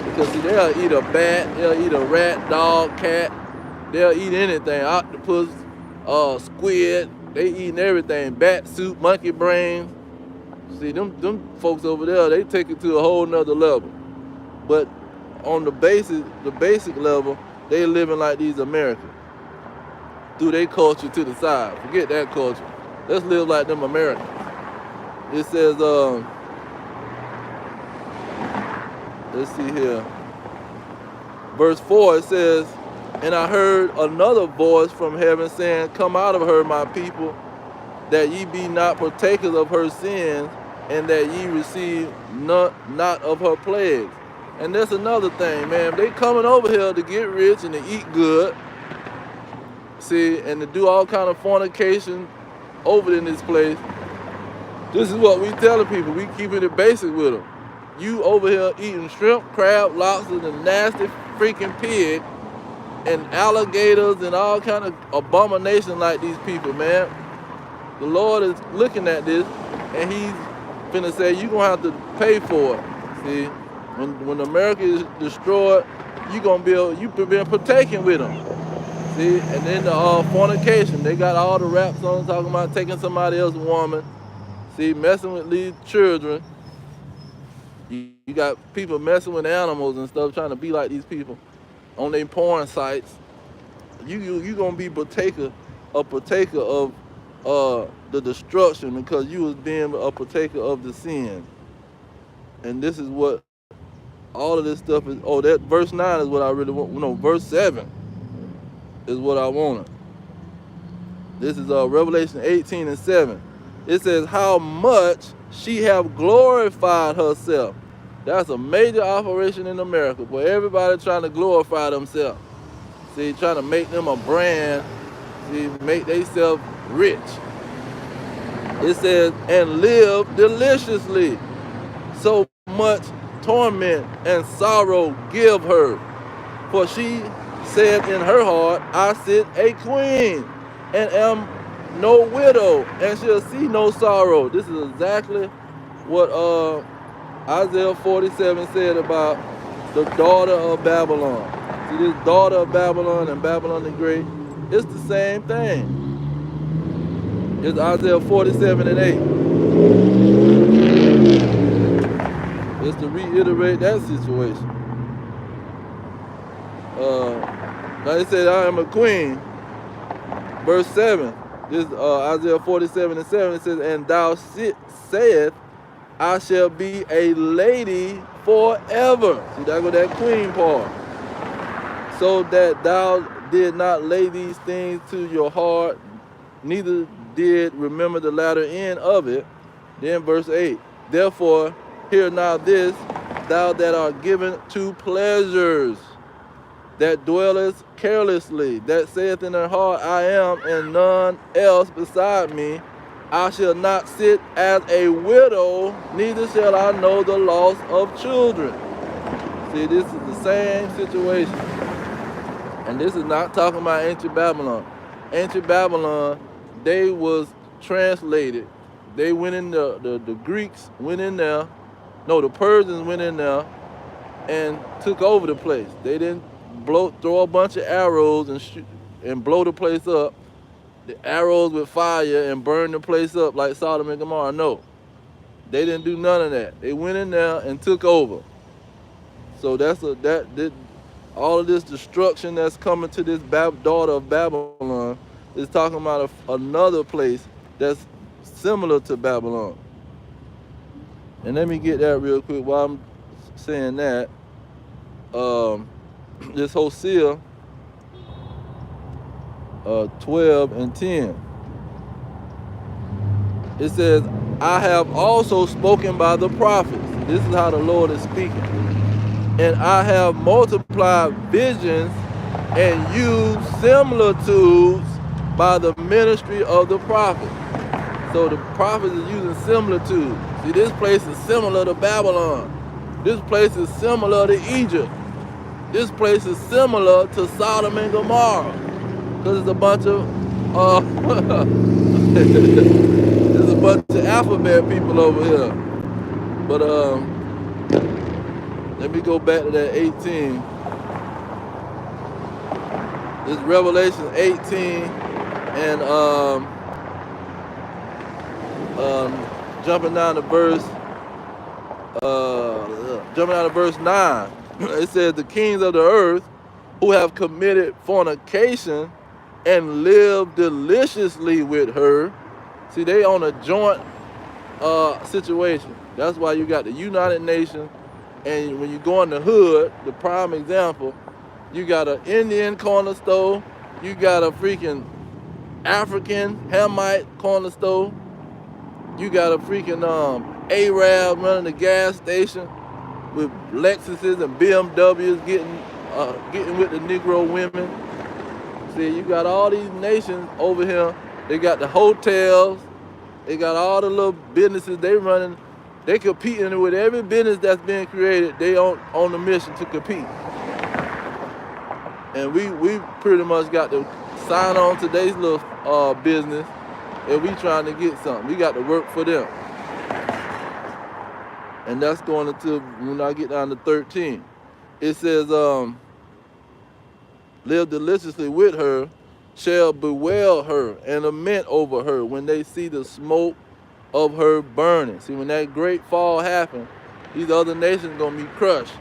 Because see, they'll eat a bat, they'll eat a rat, dog, cat, they'll eat anything, octopus, squid, they eating everything, bat soup, monkey brains. See, them folks over there, they take it to a whole nother level. But on the basic level, they living like these Americans. Through their culture to the side. Forget that culture. Let's live like them Americans. It says, let's see here. Verse 4, it says, and I heard another voice from heaven saying, come out of her, my people, that ye be not partakers of her sins, and that ye receive not of her plagues. And that's another thing, man. They coming over here to get rich and to eat good. See, and to do all kind of fornication over in this place. This is what we telling people. We keeping it basic with them. You over here eating shrimp, crab, lobsters, and nasty freaking pig, and alligators, and all kind of abomination like these people, man. The Lord is looking at this, and He's finna say, you're gonna have to pay for it. See, when America is destroyed, you've been partaking with them. See, and then the fornication, they got all the rap songs talking about taking somebody else's woman. See, messing with these children. You got people messing with animals and stuff, trying to be like these people on their porn sites. You gonna be a partaker of the destruction, because you was being a partaker of the sin. And this is what all of this stuff is. Oh, that verse 9 is what I really want. No, verse 7 is what I wanted. This is Revelation 18 and 7. It says, how much she have glorified herself. That's a major operation in America, boy. Everybody trying to glorify themselves. See, trying to make them a brand. See, make themselves rich. It says, and live deliciously. So much torment and sorrow give her. For she said in her heart, I sit a queen, and am no widow, and shall see no sorrow. This is exactly what Isaiah 47 said about the daughter of Babylon. See, this daughter of Babylon and Babylon the Great, it's the same thing. It's Isaiah 47 and 8. It's to reiterate that situation. Now it said, I am a queen. Verse 7. This Isaiah 47 and 7. It says, and thou sayest, I shall be a lady forever. See, there go that queen part. So that thou did not lay these things to your heart, neither did remember the latter end of it. Then verse 8. Therefore, hear now this, thou that art given to pleasures, that dwelleth carelessly, that saith in her heart, I am, and none else beside me. I shall not sit as a widow, neither shall I know the loss of children. See, this is the same situation. And this is not talking about ancient Babylon. Ancient Babylon, they was translated. They went in, the Greeks went in there. No, the Persians went in there and took over the place. They didn't throw a bunch of arrows and blow the place up. The arrows with fire and burn the place up like Sodom and Gomorrah. No, they didn't do none of that. They went in there and took over. So all of this destruction that's coming to this daughter of Babylon is talking about another place that's similar to Babylon. And let me get that real quick while I'm saying that. Um, this Hosea 12 and 10. It says, I have also spoken by the prophets. This is how the Lord is speaking. And I have multiplied visions and used similitudes by the ministry of the prophet. So the prophets is using similitudes. See, this place is similar to Babylon. This place is similar to Egypt. This place is similar to Sodom and Gomorrah. Because it's a bunch of there's a bunch of alphabet people over here. But let me go back to that 18. This Revelation 18 and jumping down to verse 9. It says, the kings of the earth who have committed fornication and lived deliciously with her. See, they on a joint situation. That's why you got the United Nations, and when you go in the hood, the prime example, you got an Indian corner store, you got a freaking African Hamite corner store, you got a freaking Arab running the gas station with Lexuses and BMWs getting with the Negro women. See, you got all these nations over here. They got the hotels. They got all the little businesses they running. They competing with every business that's being created. They on the mission to compete. And we pretty much got to sign on today's little business, and we trying to get something. We got to work for them. And that's going into, when I get down to 13. It says, live deliciously with her, shall bewail her and lament over her when they see the smoke of her burning. See, when that great fall happened, these other nations gonna be crushed.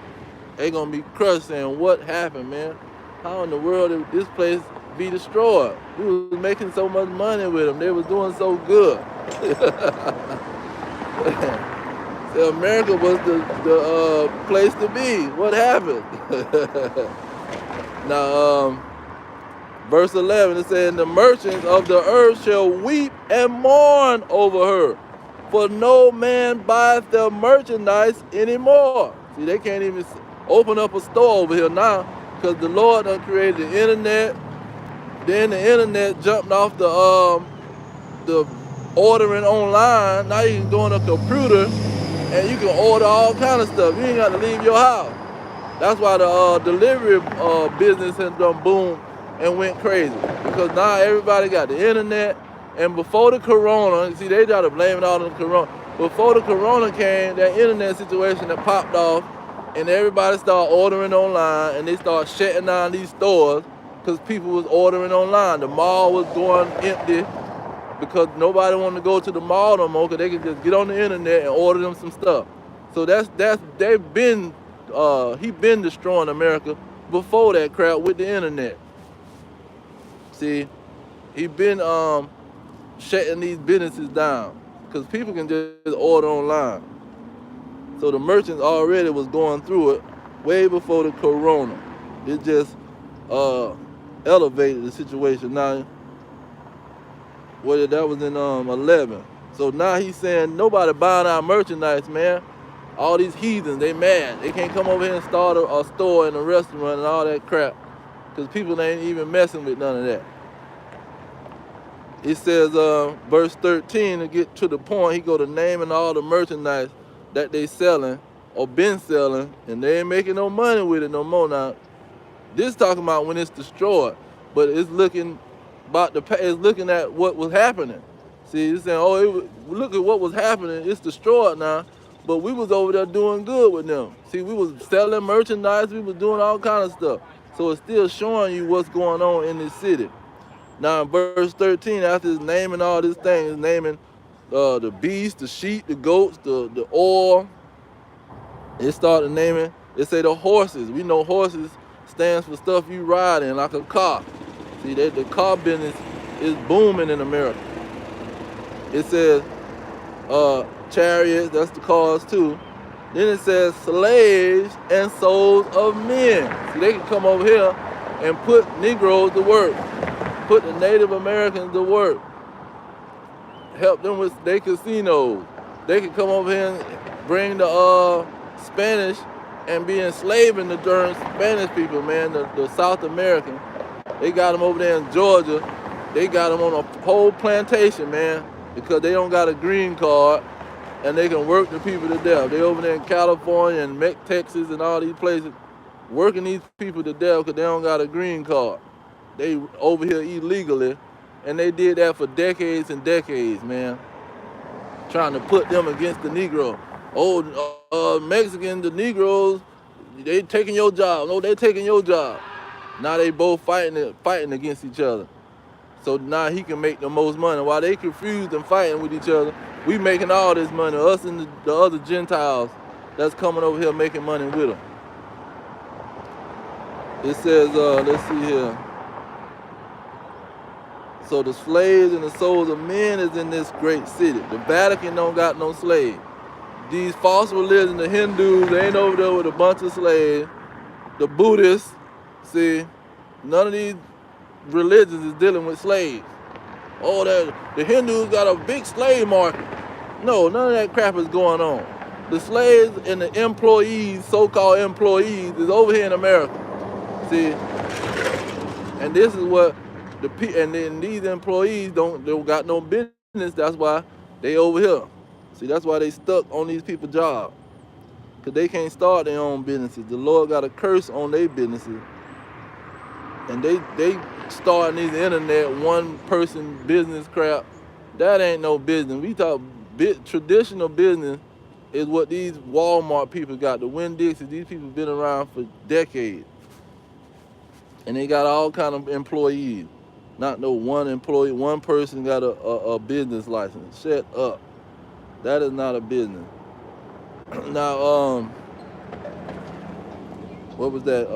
They gonna be crushed saying, what happened, man? How in the world did this place be destroyed? We was making so much money with them. They was doing so good. So America was the place to be. What happened? Now, verse 11, it says, the merchants of the earth shall weep and mourn over her, for no man buyeth their merchandise anymore. See, they can't even open up a store over here now, because the Lord done created the internet. Then the internet jumped off the ordering online. Now you can go on a computer and you can order all kind of stuff. You ain't got to leave your house. That's why the delivery business has done boom and went crazy, because now everybody got the internet. And before the corona, see, they try to blame it all on the corona. Before the corona came, that internet situation that popped off, and everybody started ordering online, and they started shutting down these stores because people was ordering online. The mall was going empty because nobody wanted to go to the mall no more, because they could just get on the internet and order them some stuff. So he been destroying America before that crap with the internet. See, he been shutting these businesses down because people can just order online. So the merchants already was going through it way before the corona. It just elevated the situation. Now, that was in 11. So now he's saying nobody buying our merchandise, man. All these heathens, they mad. They can't come over here and start a store and a restaurant and all that crap, because people ain't even messing with none of that. It says, verse 13, to get to the point, he go to naming all the merchandise that they selling or been selling, and they ain't making no money with it no more now. This talking about when it's destroyed, but it's looking at what was happening. See, it's saying, look at what was happening. It's destroyed now, but we was over there doing good with them. See, we was selling merchandise. We was doing all kind of stuff. So it's still showing you what's going on in this city. Now in verse 13, after it's naming all these things, it's naming the beast, the sheep, the goats, the oil. It started naming It say the horses. We know horses stands for stuff you ride in, like a car. See, the car business is booming in America. It says chariots, that's the cars too. Then it says slaves and souls of men. See, they can come over here and put Negroes to work, put the Native Americans to work, help them with their casinos. They can come over here and bring the Spanish and be enslaving the darn Spanish people, man, the South American. They got them over there in Georgia. They got them on a whole plantation, man, because they don't got a green card and they can work the people to death. They over there in California and Texas and all these places working these people to death because they don't got a green card. They over here illegally, and they did that for decades and decades, man, trying to put them against the Negro. Oh, Mexicans, the Negroes, they taking your job. No, they taking your job. Now they both fighting against each other. So now he can make the most money. While they confused and fighting with each other, we making all this money. Us and the other Gentiles that's coming over here making money with them. It says, let's see here. So the slaves and the souls of men is in this great city. The Vatican don't got no slaves. These false religions, the Hindus, they ain't over there with a bunch of slaves. The Buddhists, see, none of these religions is dealing with slaves. Oh, the Hindus got a big slave market. No, none of that crap is going on. The slaves and the employees, so-called employees, is over here in America. See, and this is what and then these employees don't got no business. That's why they over here. See, that's why they stuck on these people's jobs, because they can't start their own businesses. The Lord got a curse on their businesses, and they starting these internet one-person business crap. That ain't no business. We talk traditional business is what these Walmart people got. The Winn-Dixie, these people been around for decades, and they got all kind of employees. Not no one employee, one person got a business license. Shut up. That is not a business. Now, what was that?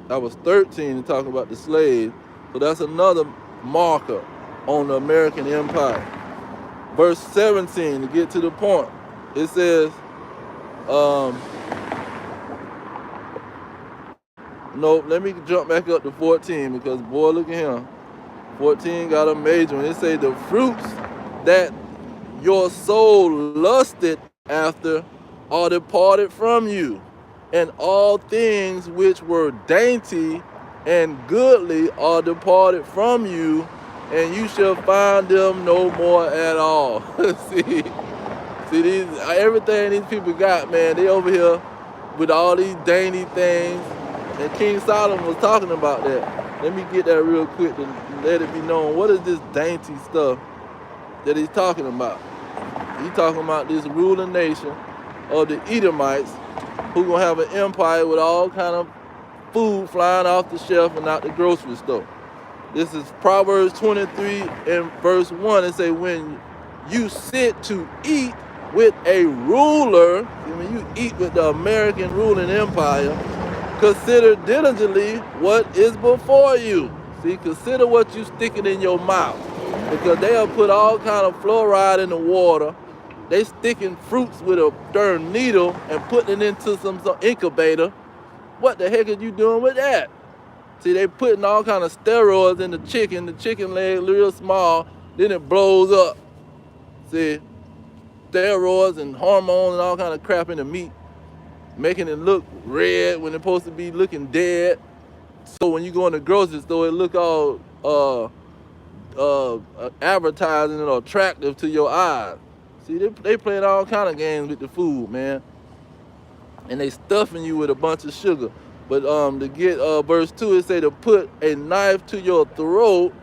I was 13 to talk about the slaves. So that's another marker on the American Empire. Verse 17, to get to the point. It says, no, let me jump back up to 14, because boy, look at him. 14 got a major one. It say the fruits that your soul lusted after are departed from you, and all things which were dainty and goodly are departed from you, and you shall find them no more at all. see these everything these people got, man. They over here with all these dainty things. And King Solomon was talking about that. Let me get that real quick to let it be known. What is this dainty stuff that he's talking about? He's talking about this ruling nation of the Edomites, who gonna have an empire with all kind of food flying off the shelf and out the grocery store. This is Proverbs 23 and verse 1. It say, when you sit to eat with a ruler, when you eat with the American ruling empire, consider diligently what is before you. See, consider what you sticking in your mouth, because they'll put all kind of fluoride in the water. They sticking fruits with a darn needle and putting it into some incubator. What the heck are you doing with that? See, they putting all kind of steroids in the chicken leg real small, then it blows up. See, steroids and hormones and all kind of crap in the meat, making it look red when it's supposed to be looking dead. So when you go in the grocery store, it look all advertising and attractive to your eyes. See, they playing all kind of games with the food, man. And they stuffing you with a bunch of sugar. But to get verse 2, it say to put a knife to your throat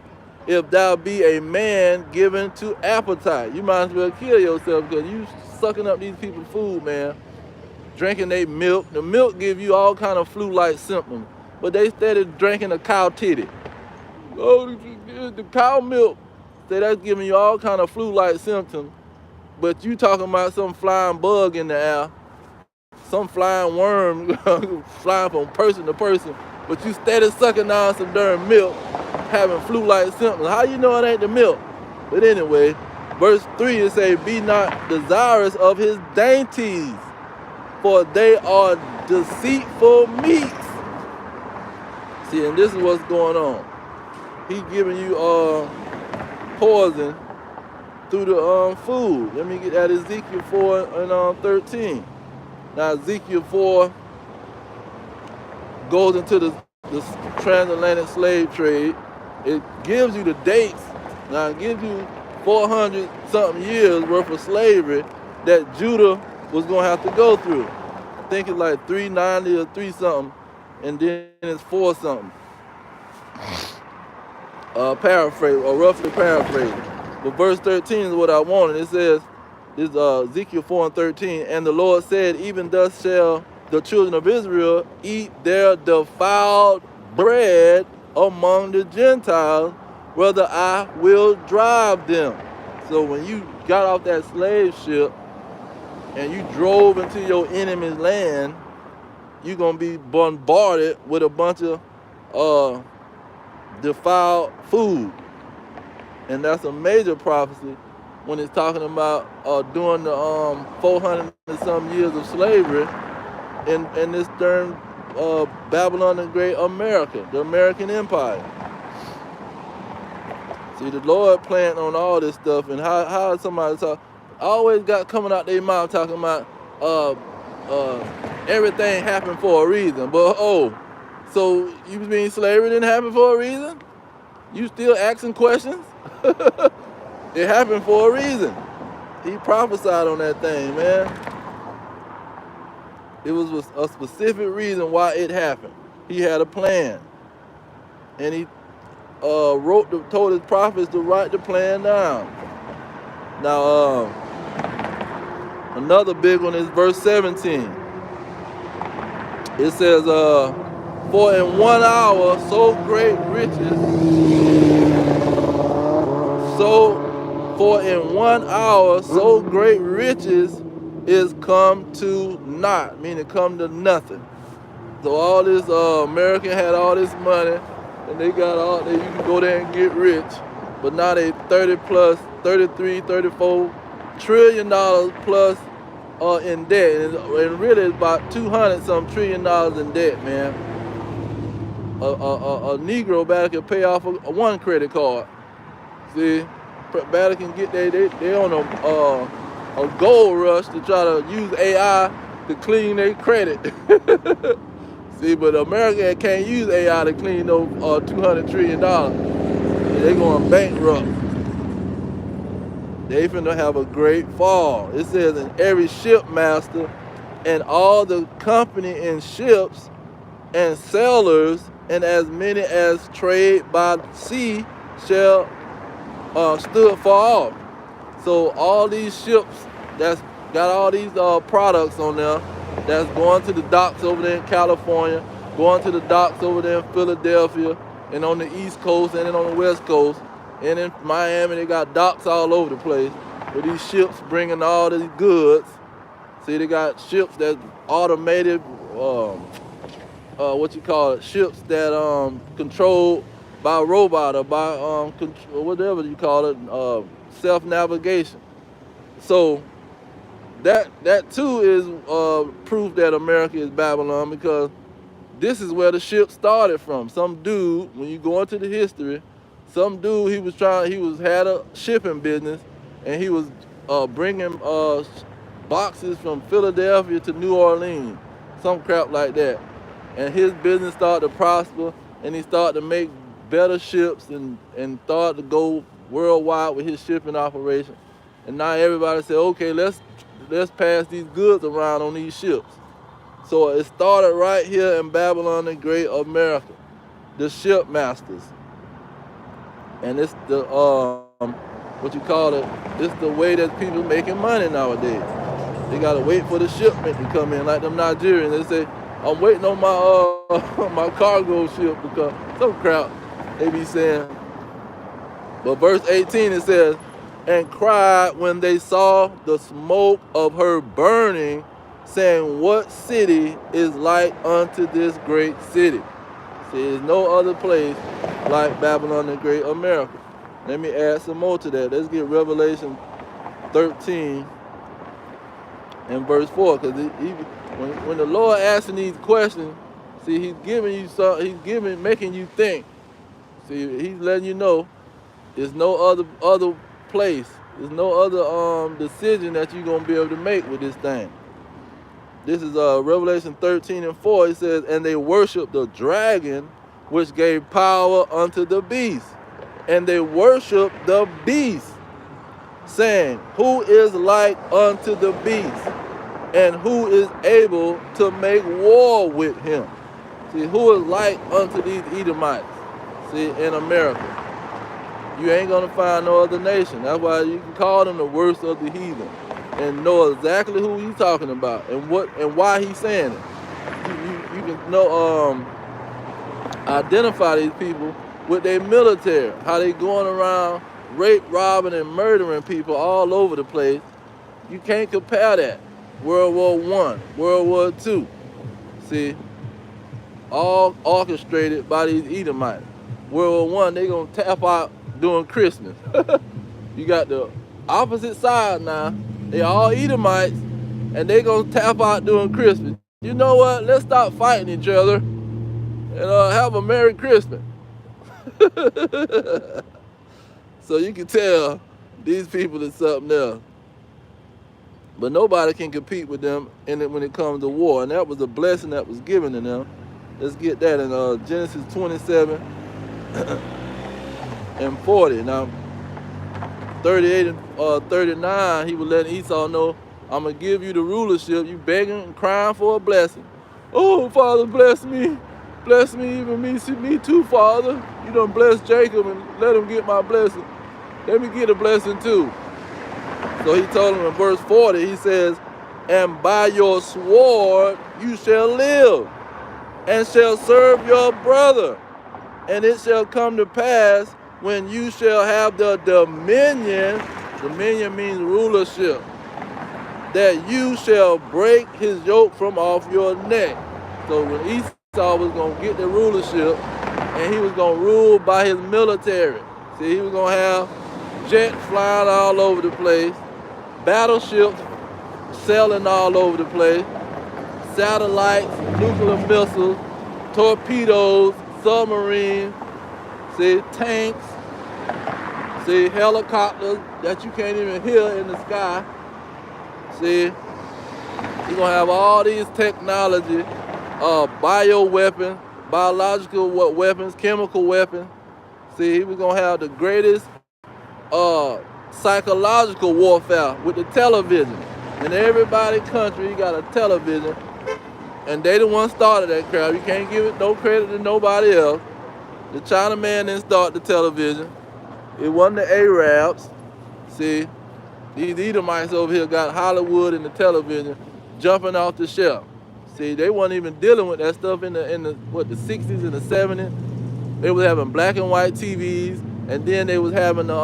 if thou be a man given to appetite. You might as well kill yourself, because you sucking up these people's food, man. Drinking their milk. The milk give you all kind of flu-like symptoms, but they started drinking a cow titty. Oh, the cow milk. Say that's giving you all kind of flu-like symptoms, but you talking about some flying bug in the air. some flying worm flying from person to person, but you steady sucking down some darn milk, having flu-like symptoms. How you know it ain't the milk? But anyway, verse 3, it say, be not desirous of his dainties, for they are deceitful meats. See, and this is what's going on. He giving you poison through the food. Let me get at Ezekiel 4 and 13. Now Ezekiel 4 goes into the transatlantic slave trade. It gives you the dates. Now it gives you 400 something years worth of slavery that Judah was going to have to go through. I think it's like 390 or 3 something, and then it's 4 something. Paraphrase, or roughly paraphrasing. But verse 13 is what I wanted. It says, this Ezekiel 4 and 13, and the Lord said, even thus shall the children of Israel eat their defiled bread among the Gentiles, whether I will drive them. So when you got off that slave ship and you drove into your enemy's land, you're going to be bombarded with a bunch of defiled food. And that's a major prophecy when it's talking about during the 400 and some years of slavery in this darn Babylon the Great America, the American Empire. See, the Lord planned on all this stuff, and how somebody talk, always got coming out their mouth talking about everything happened for a reason. But so you mean slavery didn't happen for a reason? You still asking questions? It happened for a reason. He prophesied on that thing, man. It was a specific reason why it happened. He had a plan, and he told his prophets to write the plan down. Now, another big one is verse 17. It says, for in 1 hour so great riches, for in 1 hour so great riches is come to naught, meaning come to nothing. So all this American had all this money, and they got all that, you can go there and get rich, but now they 33, 34 trillion dollars plus in debt, and really it's about 200 some trillion dollars in debt, man. A Negro better can pay off one credit card. See, better can get they on a gold rush to try to use AI to clean their credit. See, but America can't use AI to clean those $200 trillion. They going bankrupt. They finna have a great fall. It says, in every shipmaster and all the company in ships and sailors and as many as trade by sea shall stood far off. So all these ships that's got all these products on there, that's going to the docks over there in California, going to the docks over there in Philadelphia, and on the East Coast and then on the West Coast, and in Miami, they got docks all over the place with these ships bringing all these goods. See, they got ships that's automated, ships that controlled by robot or by whatever you call it, self-navigation. So that too is proof that America is Babylon, because this is where the ship started from. Some dude, when you go into the history, some dude, he had a shipping business, and he was bringing boxes from Philadelphia to New Orleans, some crap like that. And his business started to prosper, and he started to make better ships and started to go worldwide with his shipping operation. And now everybody said, okay, let's pass these goods around on these ships. So it started right here in Babylon the Great America, the shipmasters. And it's the it's the way that people making money nowadays. They gotta wait for the shipment to come in, like them Nigerians. They say, I'm waiting on my my cargo ship, because some crap they be saying. But verse 18, it says, and cried when they saw the smoke of her burning, saying, what city is like unto this great city? See, there's no other place like Babylon the Great America. Let me add some more to that. Let's get Revelation 13 and verse 4. Because when the Lord asking these questions, see, he's giving you something, making you think. See, he's letting you know there's no other place. There's no other decision that you're going to be able to make with this thing. This is Revelation 13 and 4. It says, and they worshiped the dragon, which gave power unto the beast. And they worshiped the beast, saying, who is like unto the beast? And who is able to make war with him? See, who is like unto these Edomites? See, in America. You ain't going to find no other nation. That's why you can call them the worst of the heathen and know exactly who he's talking about and why he's saying it. You can know, identify these people with their military, how they going around rape, robbing, and murdering people all over the place. You can't compare that. World War I, World War II. See, all orchestrated by these Edomites. World War I, they gonna tap out during Christmas. You got the opposite side now. They all Edomites, and they gonna tap out during Christmas. You know what? Let's stop fighting each other and have a Merry Christmas. So you can tell these people is something else. But nobody can compete with them when it comes to war, and that was a blessing that was given to them. Let's get that in Genesis 27 and 40. Now, 38 and 39, he was letting Esau know, I'm going to give you the rulership. You begging and crying for a blessing. Oh, Father, bless me. Bless me, even me too, Father. You done bless Jacob and let him get my blessing. Let me get a blessing too. So he told him in verse 40, he says, and by your sword you shall live, and shall serve your brother. And it shall come to pass when you shall have the dominion means rulership, that you shall break his yoke from off your neck. So when Esau was going to get the rulership, and he was going to rule by his military. See, he was going to have jets flying all over the place, battleships sailing all over the place, satellites, nuclear missiles, torpedoes, submarines, see, tanks, see, helicopters that you can't even hear in the sky. See, you're going to have all these technology, bioweapons, biological weapons, chemical weapons. See, he was going to have the greatest psychological warfare with the television. In everybody's country, you got a television, and they the one started that crap. You can't give it no credit to nobody else. The Chinaman didn't start the television. It wasn't the Arabs. See, these Edomites over here got Hollywood and the television jumping off the shelf. See, they weren't even dealing with that stuff in the 60s and the 70s. They was having black and white TVs, and then they was having the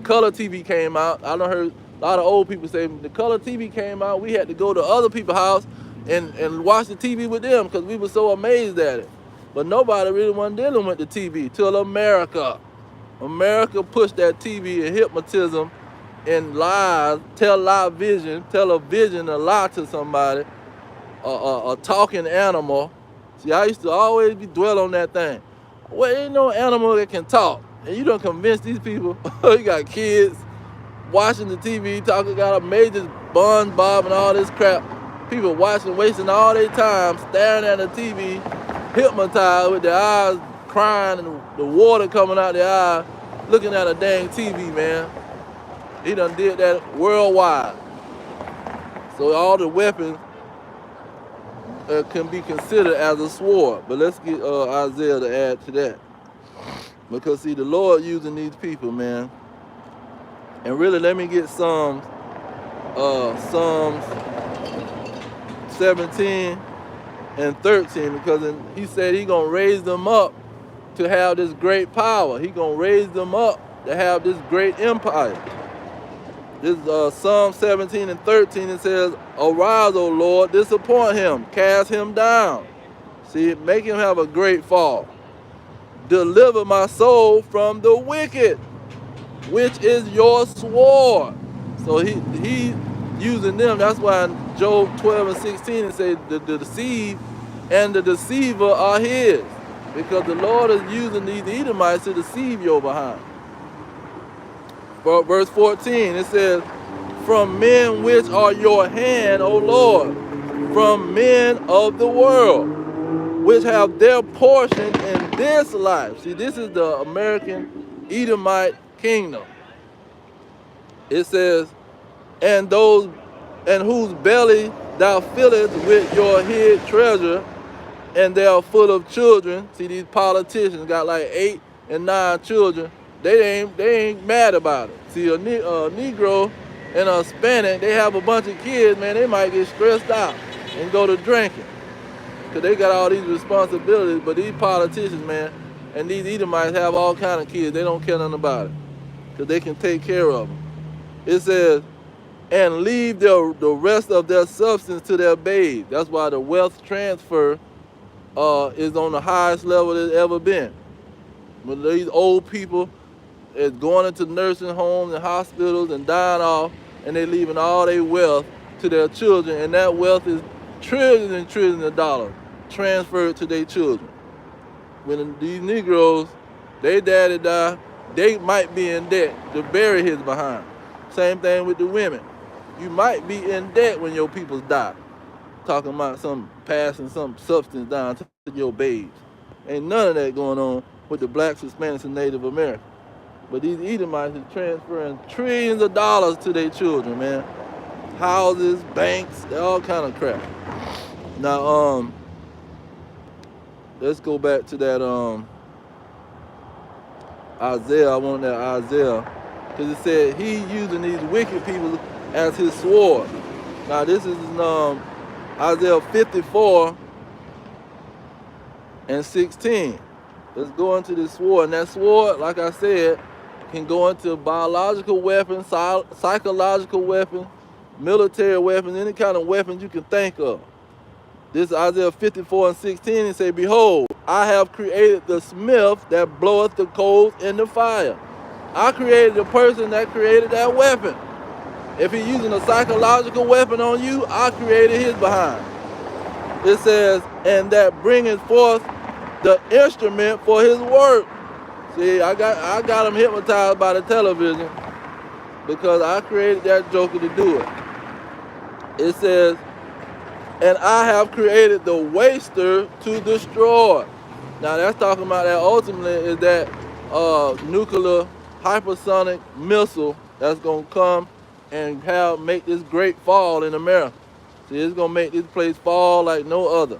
color TV came out. I done heard a lot of old people say the color TV came out. We had to go to other people's house and watch the TV with them because we were so amazed at it. But nobody really wasn't dealing with the TV till America. America pushed that TV and hypnotism and lies, television to lie to somebody, a talking animal. See, I used to always dwell on that thing. Well, ain't no animal that can talk. And you don't convince these people. You got kids watching the TV, got a major SpongeBob and all this crap. People watching, wasting all their time, staring at the TV, hypnotized with their eyes crying and the water coming out their eyes, looking at a dang TV, man. He done did that worldwide. So all the weapons can be considered as a sword. But let's get Isaiah to add to that. Because see, the Lord using these people, man. And really, let me get Psalms 17 and 13, because he said he gonna raise them up to have this great power. He gonna raise them up to have this great empire. This is Psalm 17 and 13. It says, arise, O Lord, disappoint him, cast him down. See, make him have a great fall. Deliver my soul from the wicked, which is your sword. So he using them. That's why in Job 12 and 16 it says the deceived and the deceiver are his. Because the Lord is using these Edomites to deceive your behind. Verse 14, it says, from men which are your hand, O Lord, from men of the world, which have their portion in this life. See, this is the American Edomite kingdom. It says, and those and whose belly thou fillest with your hid treasure, and they are full of children. See, these politicians got like 8 and 9 children. They ain't mad about it. See, a Negro and a Hispanic, they have a bunch of kids, man, they might get stressed out and go to drinking. Because they got all these responsibilities. But these politicians, man, and these Edomites have all kind of kids. They don't care nothing about it. Because they can take care of them. It says, and leave the rest of their substance to their babes. That's why the wealth transfer is on the highest level it's ever been. When these old people is going into nursing homes and hospitals and dying off, and they leaving all their wealth to their children, and that wealth is trillions and trillions of dollars transferred to their children. When these Negroes, they daddy die, they might be in debt to bury his behind. Same thing with the women. You might be in debt when your peoples die. Talking about some passing some substance down to your babes. Ain't none of that going on with the blacks, Hispanics, and Native Americans. But these Edomites is transferring trillions of dollars to their children, man. Houses, banks, all kind of crap. Now, let's go back to that Isaiah. I want that Isaiah. Because it said he using these wicked people as his sword. Now this is Isaiah 54 and 16. Let's go into this sword. And that sword, like I said, can go into biological weapons, psychological weapons, military weapons, any kind of weapons you can think of. This is Isaiah 54 and 16. It say, behold, I have created the smith that bloweth the coals in the fire. I created the person that created that weapon. If he's using a psychological weapon on you, I created his behind. It says, and that bringeth forth the instrument for his work. See, I got him hypnotized by the television because I created that joker to do it. It says, and I have created the waster to destroy. Now that's talking about that ultimately is that nuclear hypersonic missile that's gonna come and make this great fall in America. See, it's gonna make this place fall like no other.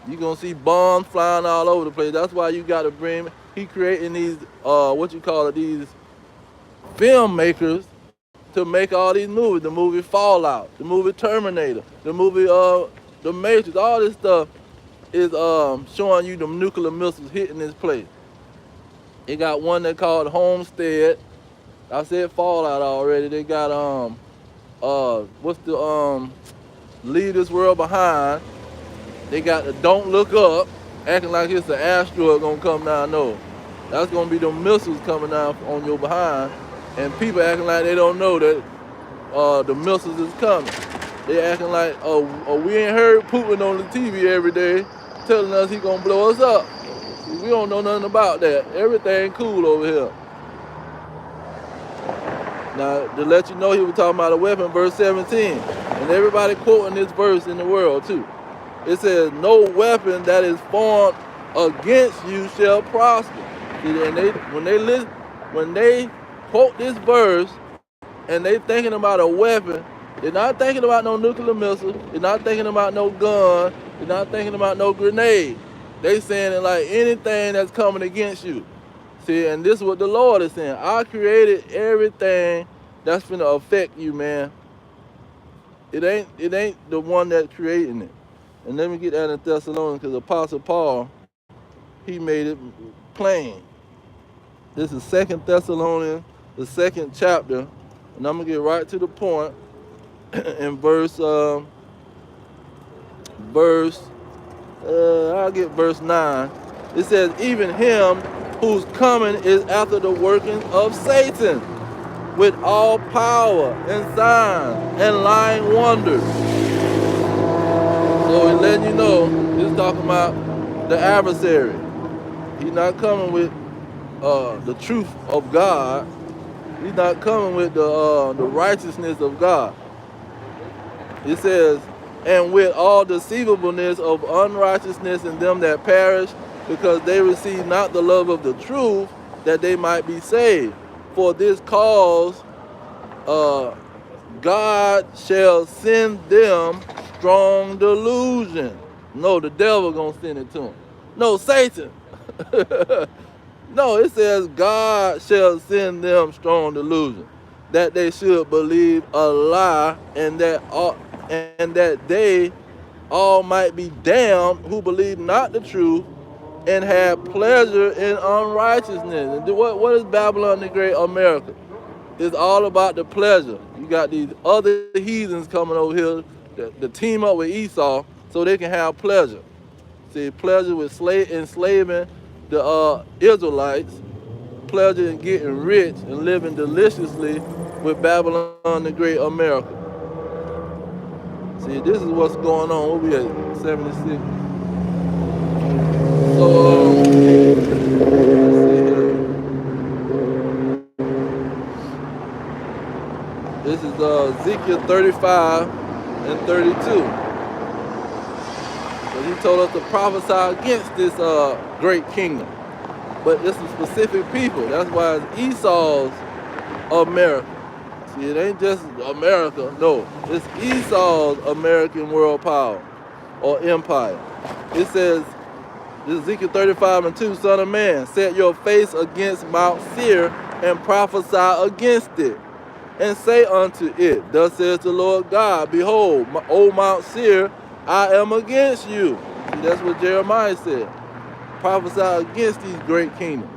You're gonna see bombs flying all over the place. That's why you gotta bring, he creating these, these filmmakers to make all these movies. The movie Fallout, the movie Terminator, the movie The Matrix, all this stuff is showing you the nuclear missiles hitting this place. It got one that called Homestead. I said Fallout already. They got what's the Leave This World Behind. They got the Don't Look Up, acting like it's an asteroid gonna come down. No, that's gonna be the missiles coming down on your behind, and people acting like they don't know that the missiles is coming. They acting like, oh, we ain't heard Putin on the TV every day telling us he gonna blow us up. We don't know nothing about that. Everything cool over here. Now, to let you know, he was talking about a weapon, verse 17. And everybody quoting this verse in the world, too. It says, no weapon that is formed against you shall prosper. And when they quote this verse, and they thinking about a weapon, they're not thinking about no nuclear missile. They're not thinking about no gun. They're not thinking about no grenade. They saying it like anything that's coming against you. See, and this is what the Lord is saying. I created everything that's going to affect you, man. It ain't the one that's creating it. And let me get that in Thessalonians, because Apostle Paul, he made it plain. This is 2 Thessalonians, the 2nd chapter, And I'm gonna get right to the point in verse I'll get verse 9. It says, even him whose coming is after the working of Satan, with all power and signs and lying wonders. So he's letting you know, he's talking about the adversary. He's not coming with the truth of God. He's not coming with the righteousness of God. It says, and with all deceivableness of unrighteousness in them that perish, because they receive not the love of the truth, that they might be saved. For this cause God shall send them strong delusion. No, the devil gonna send it to them. No, Satan. No, it says God shall send them strong delusion, that they should believe a lie, and that they all might be damned who believe not the truth, and have pleasure in unrighteousness. And what is Babylon the Great America? It's all about the pleasure. You got these other heathens coming over here to team up with Esau so they can have pleasure. See, pleasure with enslaving the Israelites, pleasure in getting rich and living deliciously with Babylon the Great America. See, this is what's going on. What we at? 76. So, let's see here. This is Ezekiel 35 and 32. So he told us to prophesy against this great kingdom. But it's a specific people. That's why it's Esau's America. See, it ain't just America. No, it's Esau's American world power or empire. It says, Ezekiel 35 and 2, Son of man, set your face against Mount Seir and prophesy against it. And say unto it, thus says the Lord God, behold, O Mount Seir, I am against you. See, that's what Jeremiah said. Prophesy against these great kingdoms.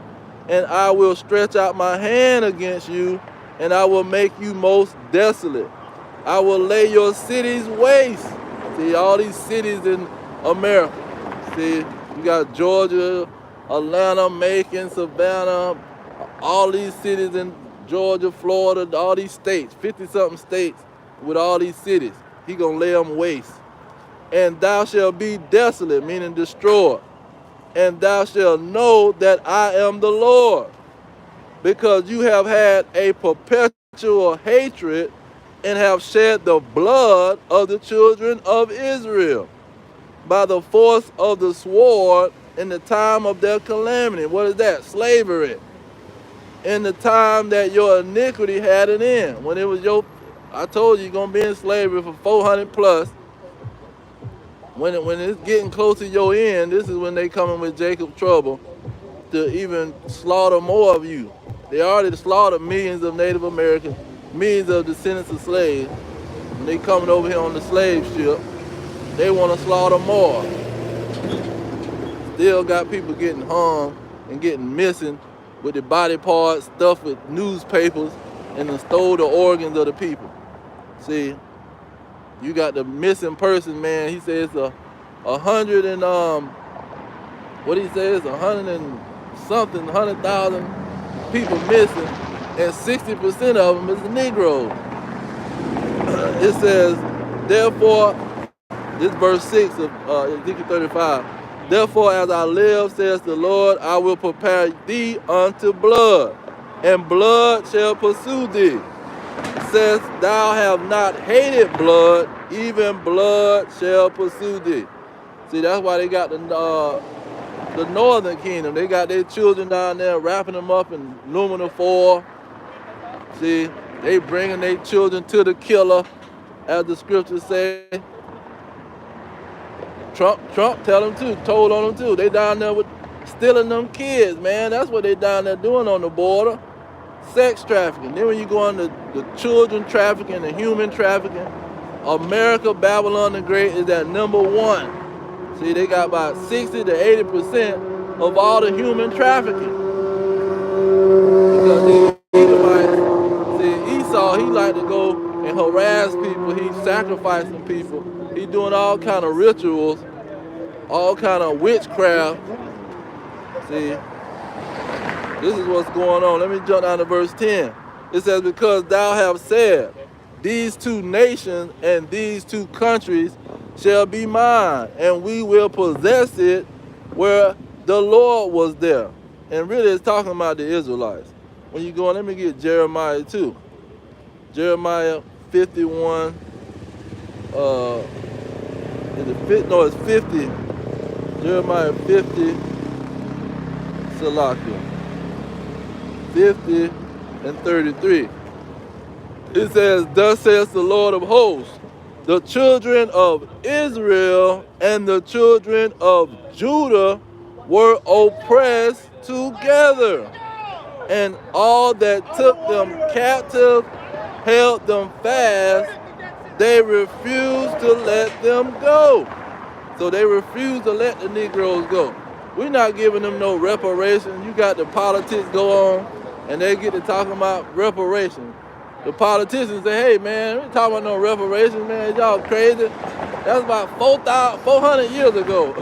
And I will stretch out my hand against you, and I will make you most desolate. I will lay your cities waste. See, all these cities in America. See, you got Georgia, Atlanta, Macon, Savannah, all these cities in Georgia, Florida, all these states, 50-something states with all these cities. He gonna lay them waste. And thou shalt be desolate, meaning destroyed. And thou shalt know that I am the Lord, because you have had a perpetual hatred and have shed the blood of the children of Israel by the force of the sword in the time of their calamity. What is that? Slavery. In the time that your iniquity had an end. When it was I told you you're going to be in slavery for 400 plus. When it's getting close to your end, this is when they coming with Jacob's trouble to even slaughter more of you. They already slaughtered millions of Native Americans, millions of descendants of slaves. When they coming over here on the slave ship, they want to slaughter more. Still got people getting hung and getting missing with the body parts stuffed with newspapers and then stole the organs of the people. See, you got the missing person, man. He says a 100 and what he says, 100 and something, 100,000 people missing, and 60% of them is the Negroes. It says, therefore, this verse 6 of Ezekiel 35, therefore as I live, says the Lord, I will prepare thee unto blood, and blood shall pursue thee. Since thou have not hated blood, even blood shall pursue thee. See, that's why they got the northern kingdom. They got their children down there, wrapping them up in aluminum foil. See, they bringing their children to the killer, as the scriptures say. Trump tell them too, told on them too. They down there with stealing them kids, man. That's what they down there doing on the border. Sex trafficking. Then when you go on the children trafficking, the human trafficking, America, Babylon the Great is at number 1. See, they got about 60 to 80% of all the human trafficking. Because these Edomites, see, Esau, he harass people. He's sacrificing people. He's doing all kind of rituals, all kind of witchcraft. See, this is what's going on. Let me jump down to verse 10. It says, because thou hast said, these two nations and these two countries shall be mine, and we will possess it where the Lord was there. And really it's talking about the Israelites. When you go on, let me get Jeremiah 2. Jeremiah 51, it's 50. Jeremiah 50, Salakia. 50 and 33. It says, thus says the Lord of hosts, the children of Israel and the children of Judah were oppressed together, and all that took them captive held them fast. They refused to let them go. So they refused to let the Negroes go. We're not giving them no reparations. You got the politics go on, and they get to talking about reparations. The politicians say, hey man, we ain't talking about no reparations, man. Y'all crazy. That's about 400 years ago.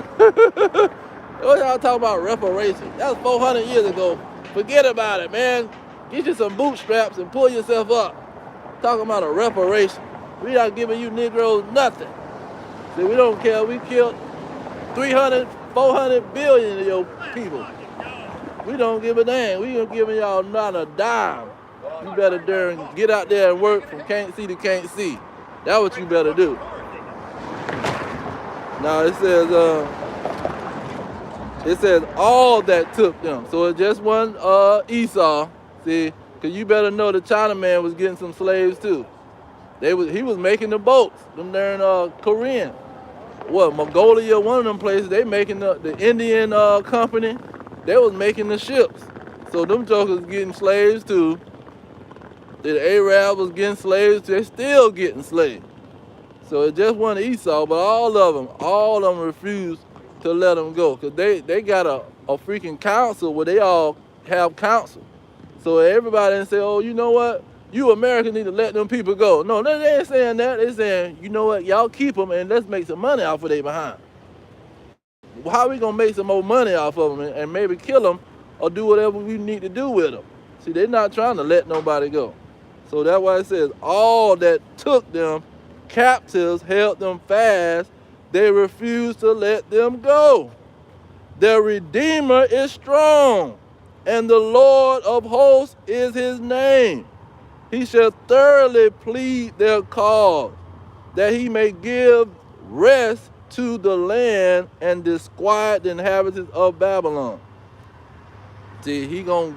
What y'all talking about reparations? That's 400 years ago. Forget about it, man. Get you some bootstraps and pull yourself up. Talking about a reparation. We not giving you Negroes nothing. See, we don't care. We killed 300, 400 billion of your people. We don't give a damn. We ain't giving y'all not a dime. You better get out there and work from can't see to can't see. That's what you better do. Now it says all that took them. So it just wasn't Esau. See, because you better know the Chinaman was getting some slaves too. He was making the boats. Them there in Korean. Mongolia, one of them places, they making the Indian company, they was making the ships. So them jokers getting slaves too. The Arab was getting slaves, they still getting slaves. So it just wasn't Esau, but all of them refused to let them go. Because they got a freaking council where they all have counsel. So everybody didn't say, oh, you know what? You Americans need to let them people go. No, they ain't saying that. They're saying, you know what? Y'all keep them and let's make some money off of they behind. How are we going to make some more money off of them and maybe kill them or do whatever we need to do with them? See, they're not trying to let nobody go. So that's why it says, all that took them captives held them fast. They refused to let them go. Their Redeemer is strong, and the Lord of hosts is his name. He shall thoroughly plead their cause, that he may give rest to the land and disquiet the inhabitants of Babylon. See, he gonna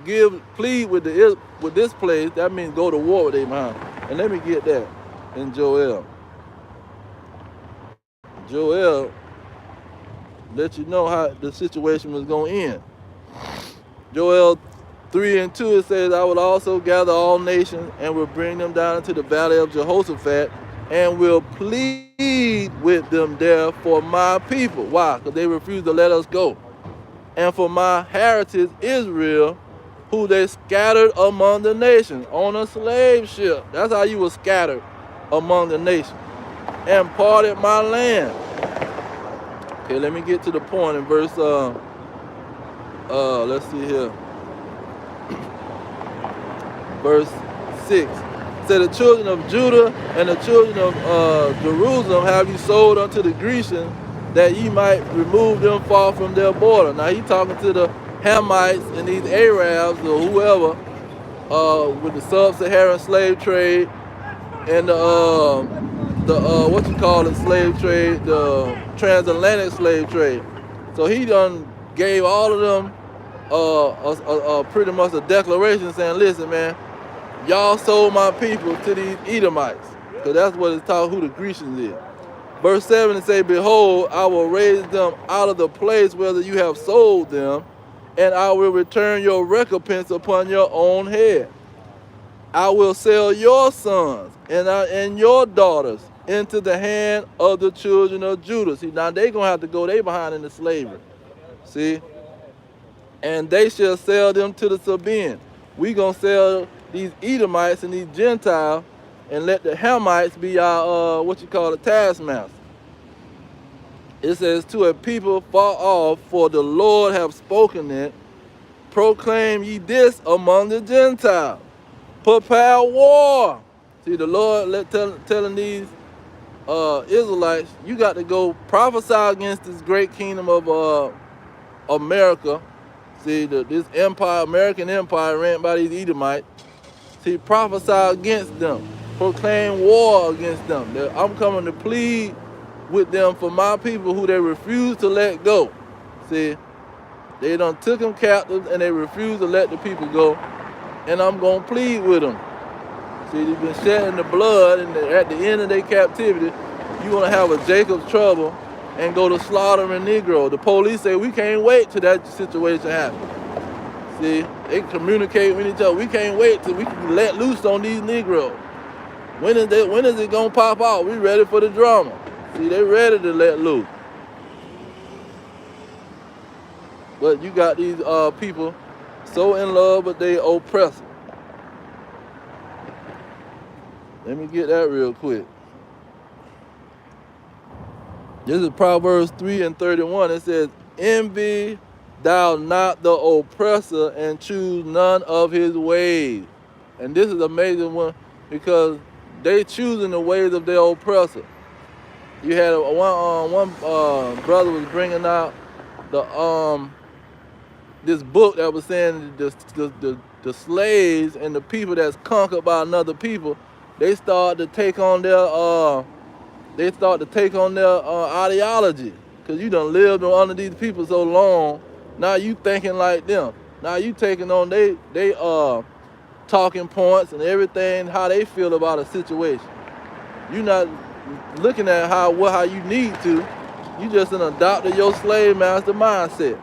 plead with this place. That means go to war with them. And let me get that in Joel. Joel let you know how the situation was gonna end. Joel 3 and 2, it says, I will also gather all nations and will bring them down into the valley of Jehoshaphat and will plead with them there for my people. Why? Because they refused to let us go. And for my heritage Israel, who they scattered among the nations on a slave ship. That's how you were scattered among the nations. And parted my land. Okay, let me get to the point in verse, let's see here. Verse 6. Said, the children of Judah and the children of Jerusalem have you sold unto the Grecians, that ye might remove them far from their border. Now he talking to the Hamites and these Arabs or whoever with the sub-Saharan slave trade and the slave trade, the transatlantic slave trade. So he done gave all of them pretty much a declaration saying, listen, man, y'all sold my people to these Edomites. Because that's what it's taught who the Grecians is. Verse 7, it say, behold, I will raise them out of the place whether you have sold them, and I will return your recompense upon your own head. I will sell your sons and your daughters into the hand of the children of Judah. See, now they going to have to go they behind into slavery. See? And they shall sell them to the Sabaeans. We going to sell these Edomites and these Gentiles and let the Hamites be our what you call a taskmaster. It says, to a people far off, for the Lord have spoken it, proclaim ye this among the Gentiles. Prepare war. See, the Lord telling these Israelites, you got to go prophesy against this great kingdom of America. See, this empire, American empire, ran by these Edomites. See, prophesy against them. Proclaim war against them. I'm coming to plead with them for my people who they refuse to let go. See, they done took them captive and they refuse to let the people go. And I'm going to plead with them. See, they've been shedding the blood, and at the end of their captivity, you want to have a Jacob's trouble and go to slaughtering Negro. The police say, we can't wait till that situation happens. See, they communicate with each other. We can't wait till we can let loose on these Negroes. When is it going to pop out? We ready for the drama. See, they ready to let loose. But you got these people so in love, but they oppressive. Let me get that real quick. This is Proverbs 3:31. It says, envy thou not the oppressor, and choose none of his ways. And this is an amazing one, because they choosing the ways of their oppressor. You had one brother was bringing out this book that was saying the slaves and the people that's conquered by another people, they start to take on their ideology, because you done lived under these people so long. Now you thinking like them. Now you taking on they talking points and everything, how they feel about a situation. You not looking at how you need to. You just adopted your slave master mindset.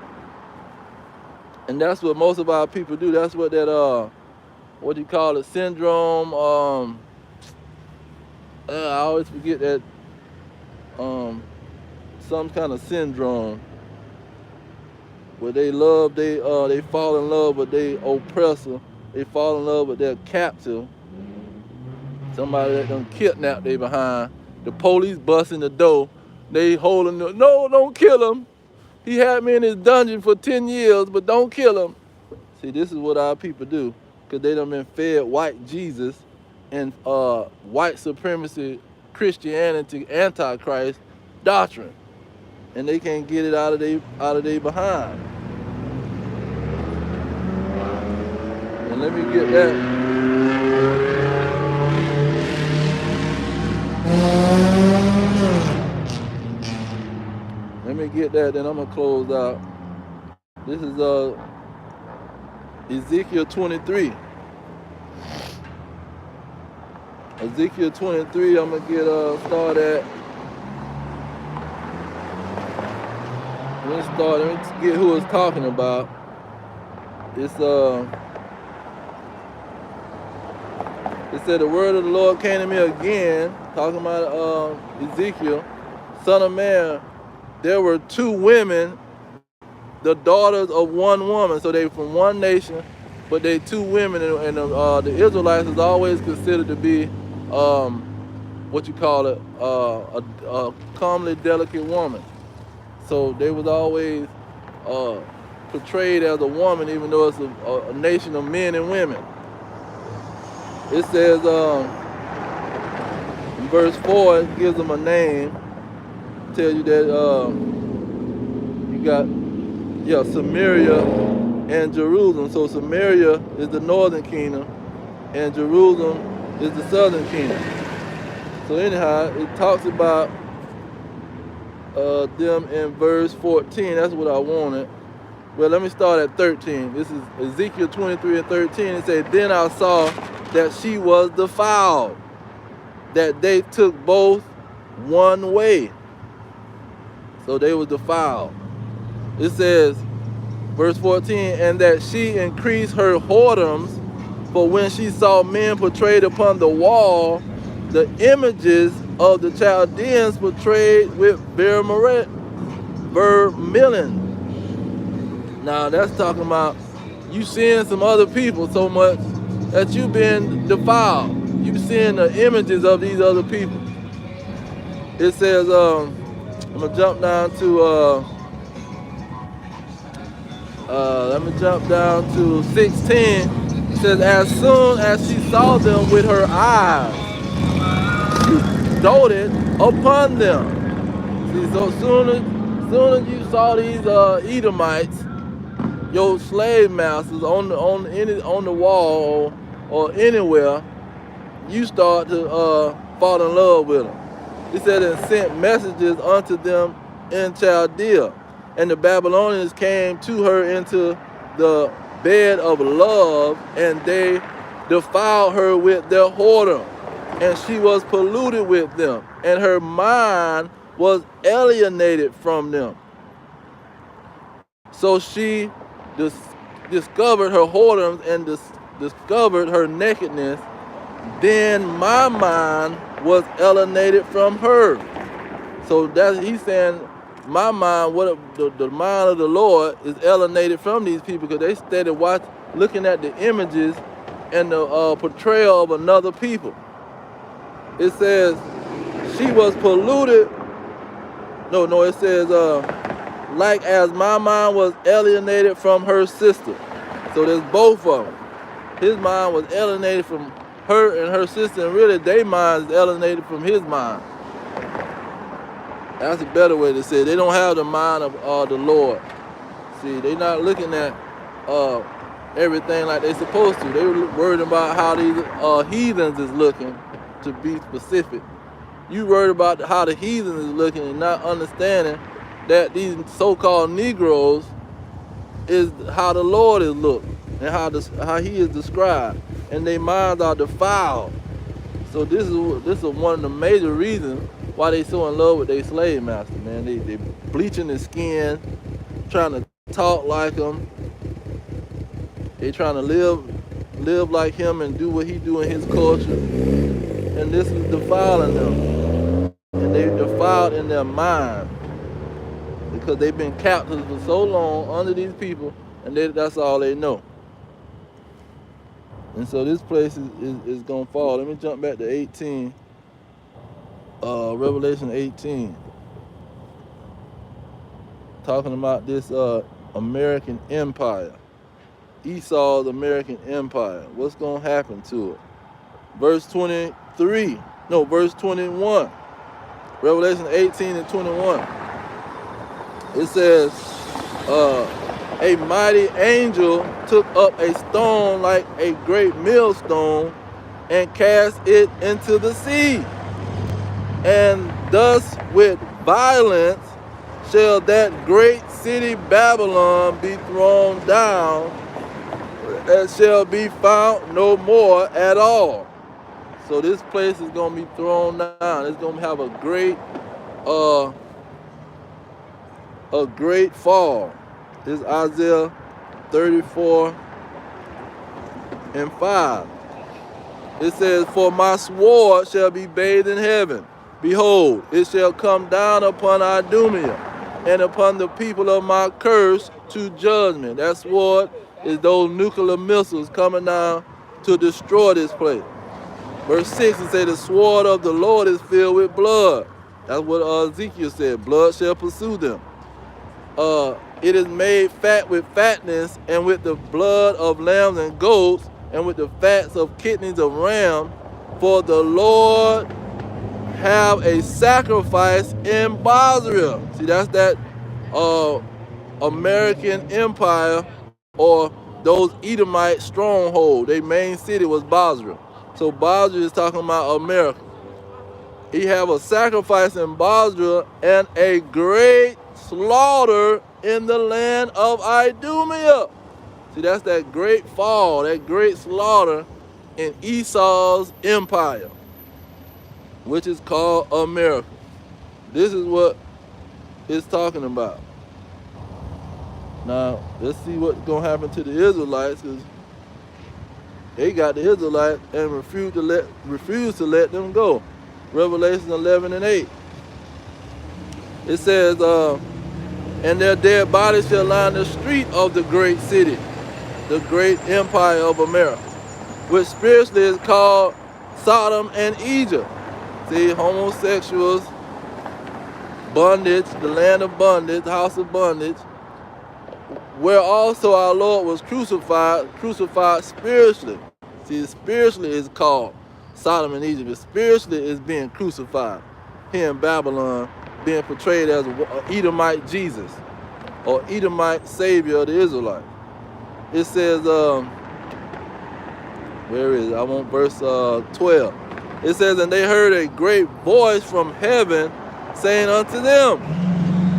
And that's what most of our people do. That's what that what do you call it, syndrome, I always forget that, some kind of syndrome where they fall in love with their oppressor, they fall in love with their captive, somebody that done kidnapped they behind, the police busting the door, they holding the, no, don't kill him, he had me in his dungeon for 10 years, but don't kill him. See, this is what our people do, because they done been fed white Jesus and white supremacy, Christianity, Antichrist doctrine, and they can't get it out of their behind. And let me get that. Let me get that, then I'm gonna close out. This is Ezekiel 23. Ezekiel 23, I'm gonna get start at. Let me get who it's talking about. It's it said, the word of the Lord came to me again, talking about Ezekiel, son of man, there were two women, the daughters of one woman, so they from one nation, but they two women, and the Israelites is always considered to be what you call it, a comely delicate woman. So they was always portrayed as a woman, even though it's a nation of men and women. It says in verse 4, it gives them a name, tell you that you got Samaria and Jerusalem. So Samaria is the northern kingdom and Jerusalem is the southern kingdom. So anyhow, it talks about them in verse 14. That's what I wanted. Well, let me start at 13. This is Ezekiel 23:13. It says, then I saw that she was defiled, that they took both one way. So they were defiled. It says, verse 14, and that she increased her whoredoms, for when she saw men portrayed upon the wall, the images of the Chaldeans portrayed with vermilion. Now that's talking about you seeing some other people so much that you've been defiled. you seeing the images of these other people. It says, I'm gonna jump down to let me jump down to 16. It says, as soon as she saw them with her eyes, she doted upon them. See, so soon as you saw these Edomites, your slave masters on the wall or anywhere, you start to fall in love with them. He said, and sent messages unto them in Chaldea. And the Babylonians came to her into the bed of love, and they defiled her with their whoredom. And she was polluted with them, and her mind was alienated from them. So she discovered her whoredoms and discovered her nakedness. Then my mind was alienated from her. So that he's saying, my mind, the mind of the Lord is alienated from these people because they steady looking at the images and the portrayal of another people. It says she was polluted. No, it says like as my mind was alienated from her sister. So there's both of them. His mind was alienated from her and her sister, and really their mind is alienated from his mind. That's a better way to say it. They don't have the mind of the Lord. See, they're not looking at everything like they're supposed to. They're worried about how these heathens is looking, to be specific. You worried about how the heathens is looking and not understanding that these so-called Negroes is how the Lord is looked and how he is described. And their minds are defiled. So this is one of the major reasons why they so in love with their slave master, man. They bleaching their skin, trying to talk like him. They trying to live like him and do what he do in his culture. And this is defiling them. And they defiled in their mind because they've been captives for so long under these people, and that's all they know. And so this place is going to fall. Let me jump back to 18. Revelation 18. Talking about this American empire. Esau's American empire. What's going to happen to it? Verse 21. Revelation 18 and 21. It says, a mighty angel took up a stone like a great millstone and cast it into the sea. And thus with violence shall that great city Babylon be thrown down, and shall be found no more at all. So this place is going to be thrown down. It's going to have a great fall. This is Isaiah 34 and 5. It says, for my sword shall be bathed in heaven. Behold, it shall come down upon Idumea and upon the people of my curse to judgment. That sword is those nuclear missiles coming down to destroy this place. Verse 6, it says, the sword of the Lord is filled with blood. That's what Ezekiel said. Blood shall pursue them. It is made fat with fatness, and with the blood of lambs and goats, and with the fats of kidneys of ram. For the Lord have a sacrifice in Basra. See, that's that American empire, or those Edomite stronghold. Their main city was Basra. So Basra is talking about America. He have a sacrifice in Basra and a great slaughter in the land of Idumea. See, that's that great fall, that great slaughter in Esau's empire, which is called America. This is what it's talking about. Now, let's see what's going to happen to the Israelites, because they got the Israelites and refuse to let them go. Revelation 11 and 8. It says, and their dead bodies shall line the street of the great city, the great empire of America, which spiritually is called Sodom and Egypt. See, homosexuals, bondage, the land of bondage, house of bondage, where also our Lord was crucified spiritually. See, spiritually is called Sodom and Egypt. Spiritually is being crucified here in Babylon, being portrayed as an Edomite Jesus or Edomite Savior of the Israelites. It says, where is it? I want verse 12. It says, and they heard a great voice from heaven saying unto them,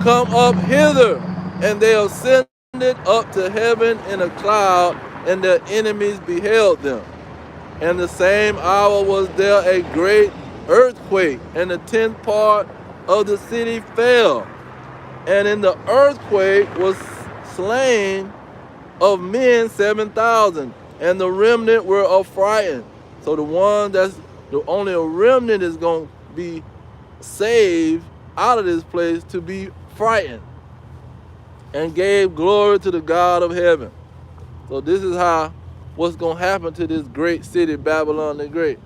come up hither. And they ascended up to heaven in a cloud, and their enemies beheld them. And the same hour was there a great earthquake, and the 10th part of the city fell. And in the earthquake was slain of men 7,000, and the remnant were affrighted. So only a remnant is going to be saved out of this place to be frightened, and gave glory to the God of heaven. So this is what's going to happen to this great city, Babylon the Great.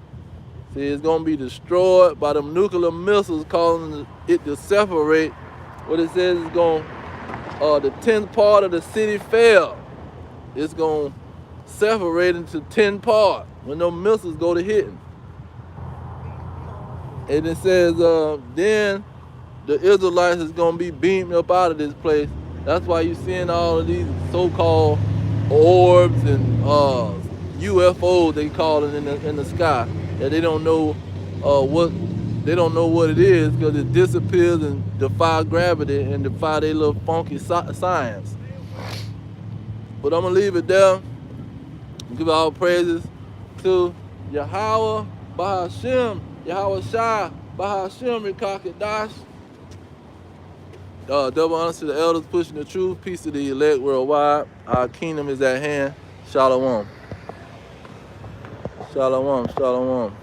See, it's going to be destroyed by them nuclear missiles, causing it to separate. What it says is going, the 10th part of the city fell. It's going to separate into 10 parts when those missiles go to hitting. And it says, then the Israelites is going to be beamed up out of this place. That's why you're seeing all of these so-called orbs and UFOs, they call it in the sky. And they don't know what it is, because it disappears and defy gravity and defy their little funky science. But I'm gonna leave it there. Give all praises to Yahweh Bahashem, Yahweh Shai Bahashem Rekakadash. Double honor to the elders pushing the truth. Peace to the elect worldwide. Our kingdom is at hand. Shalom. Shalom. Shalom.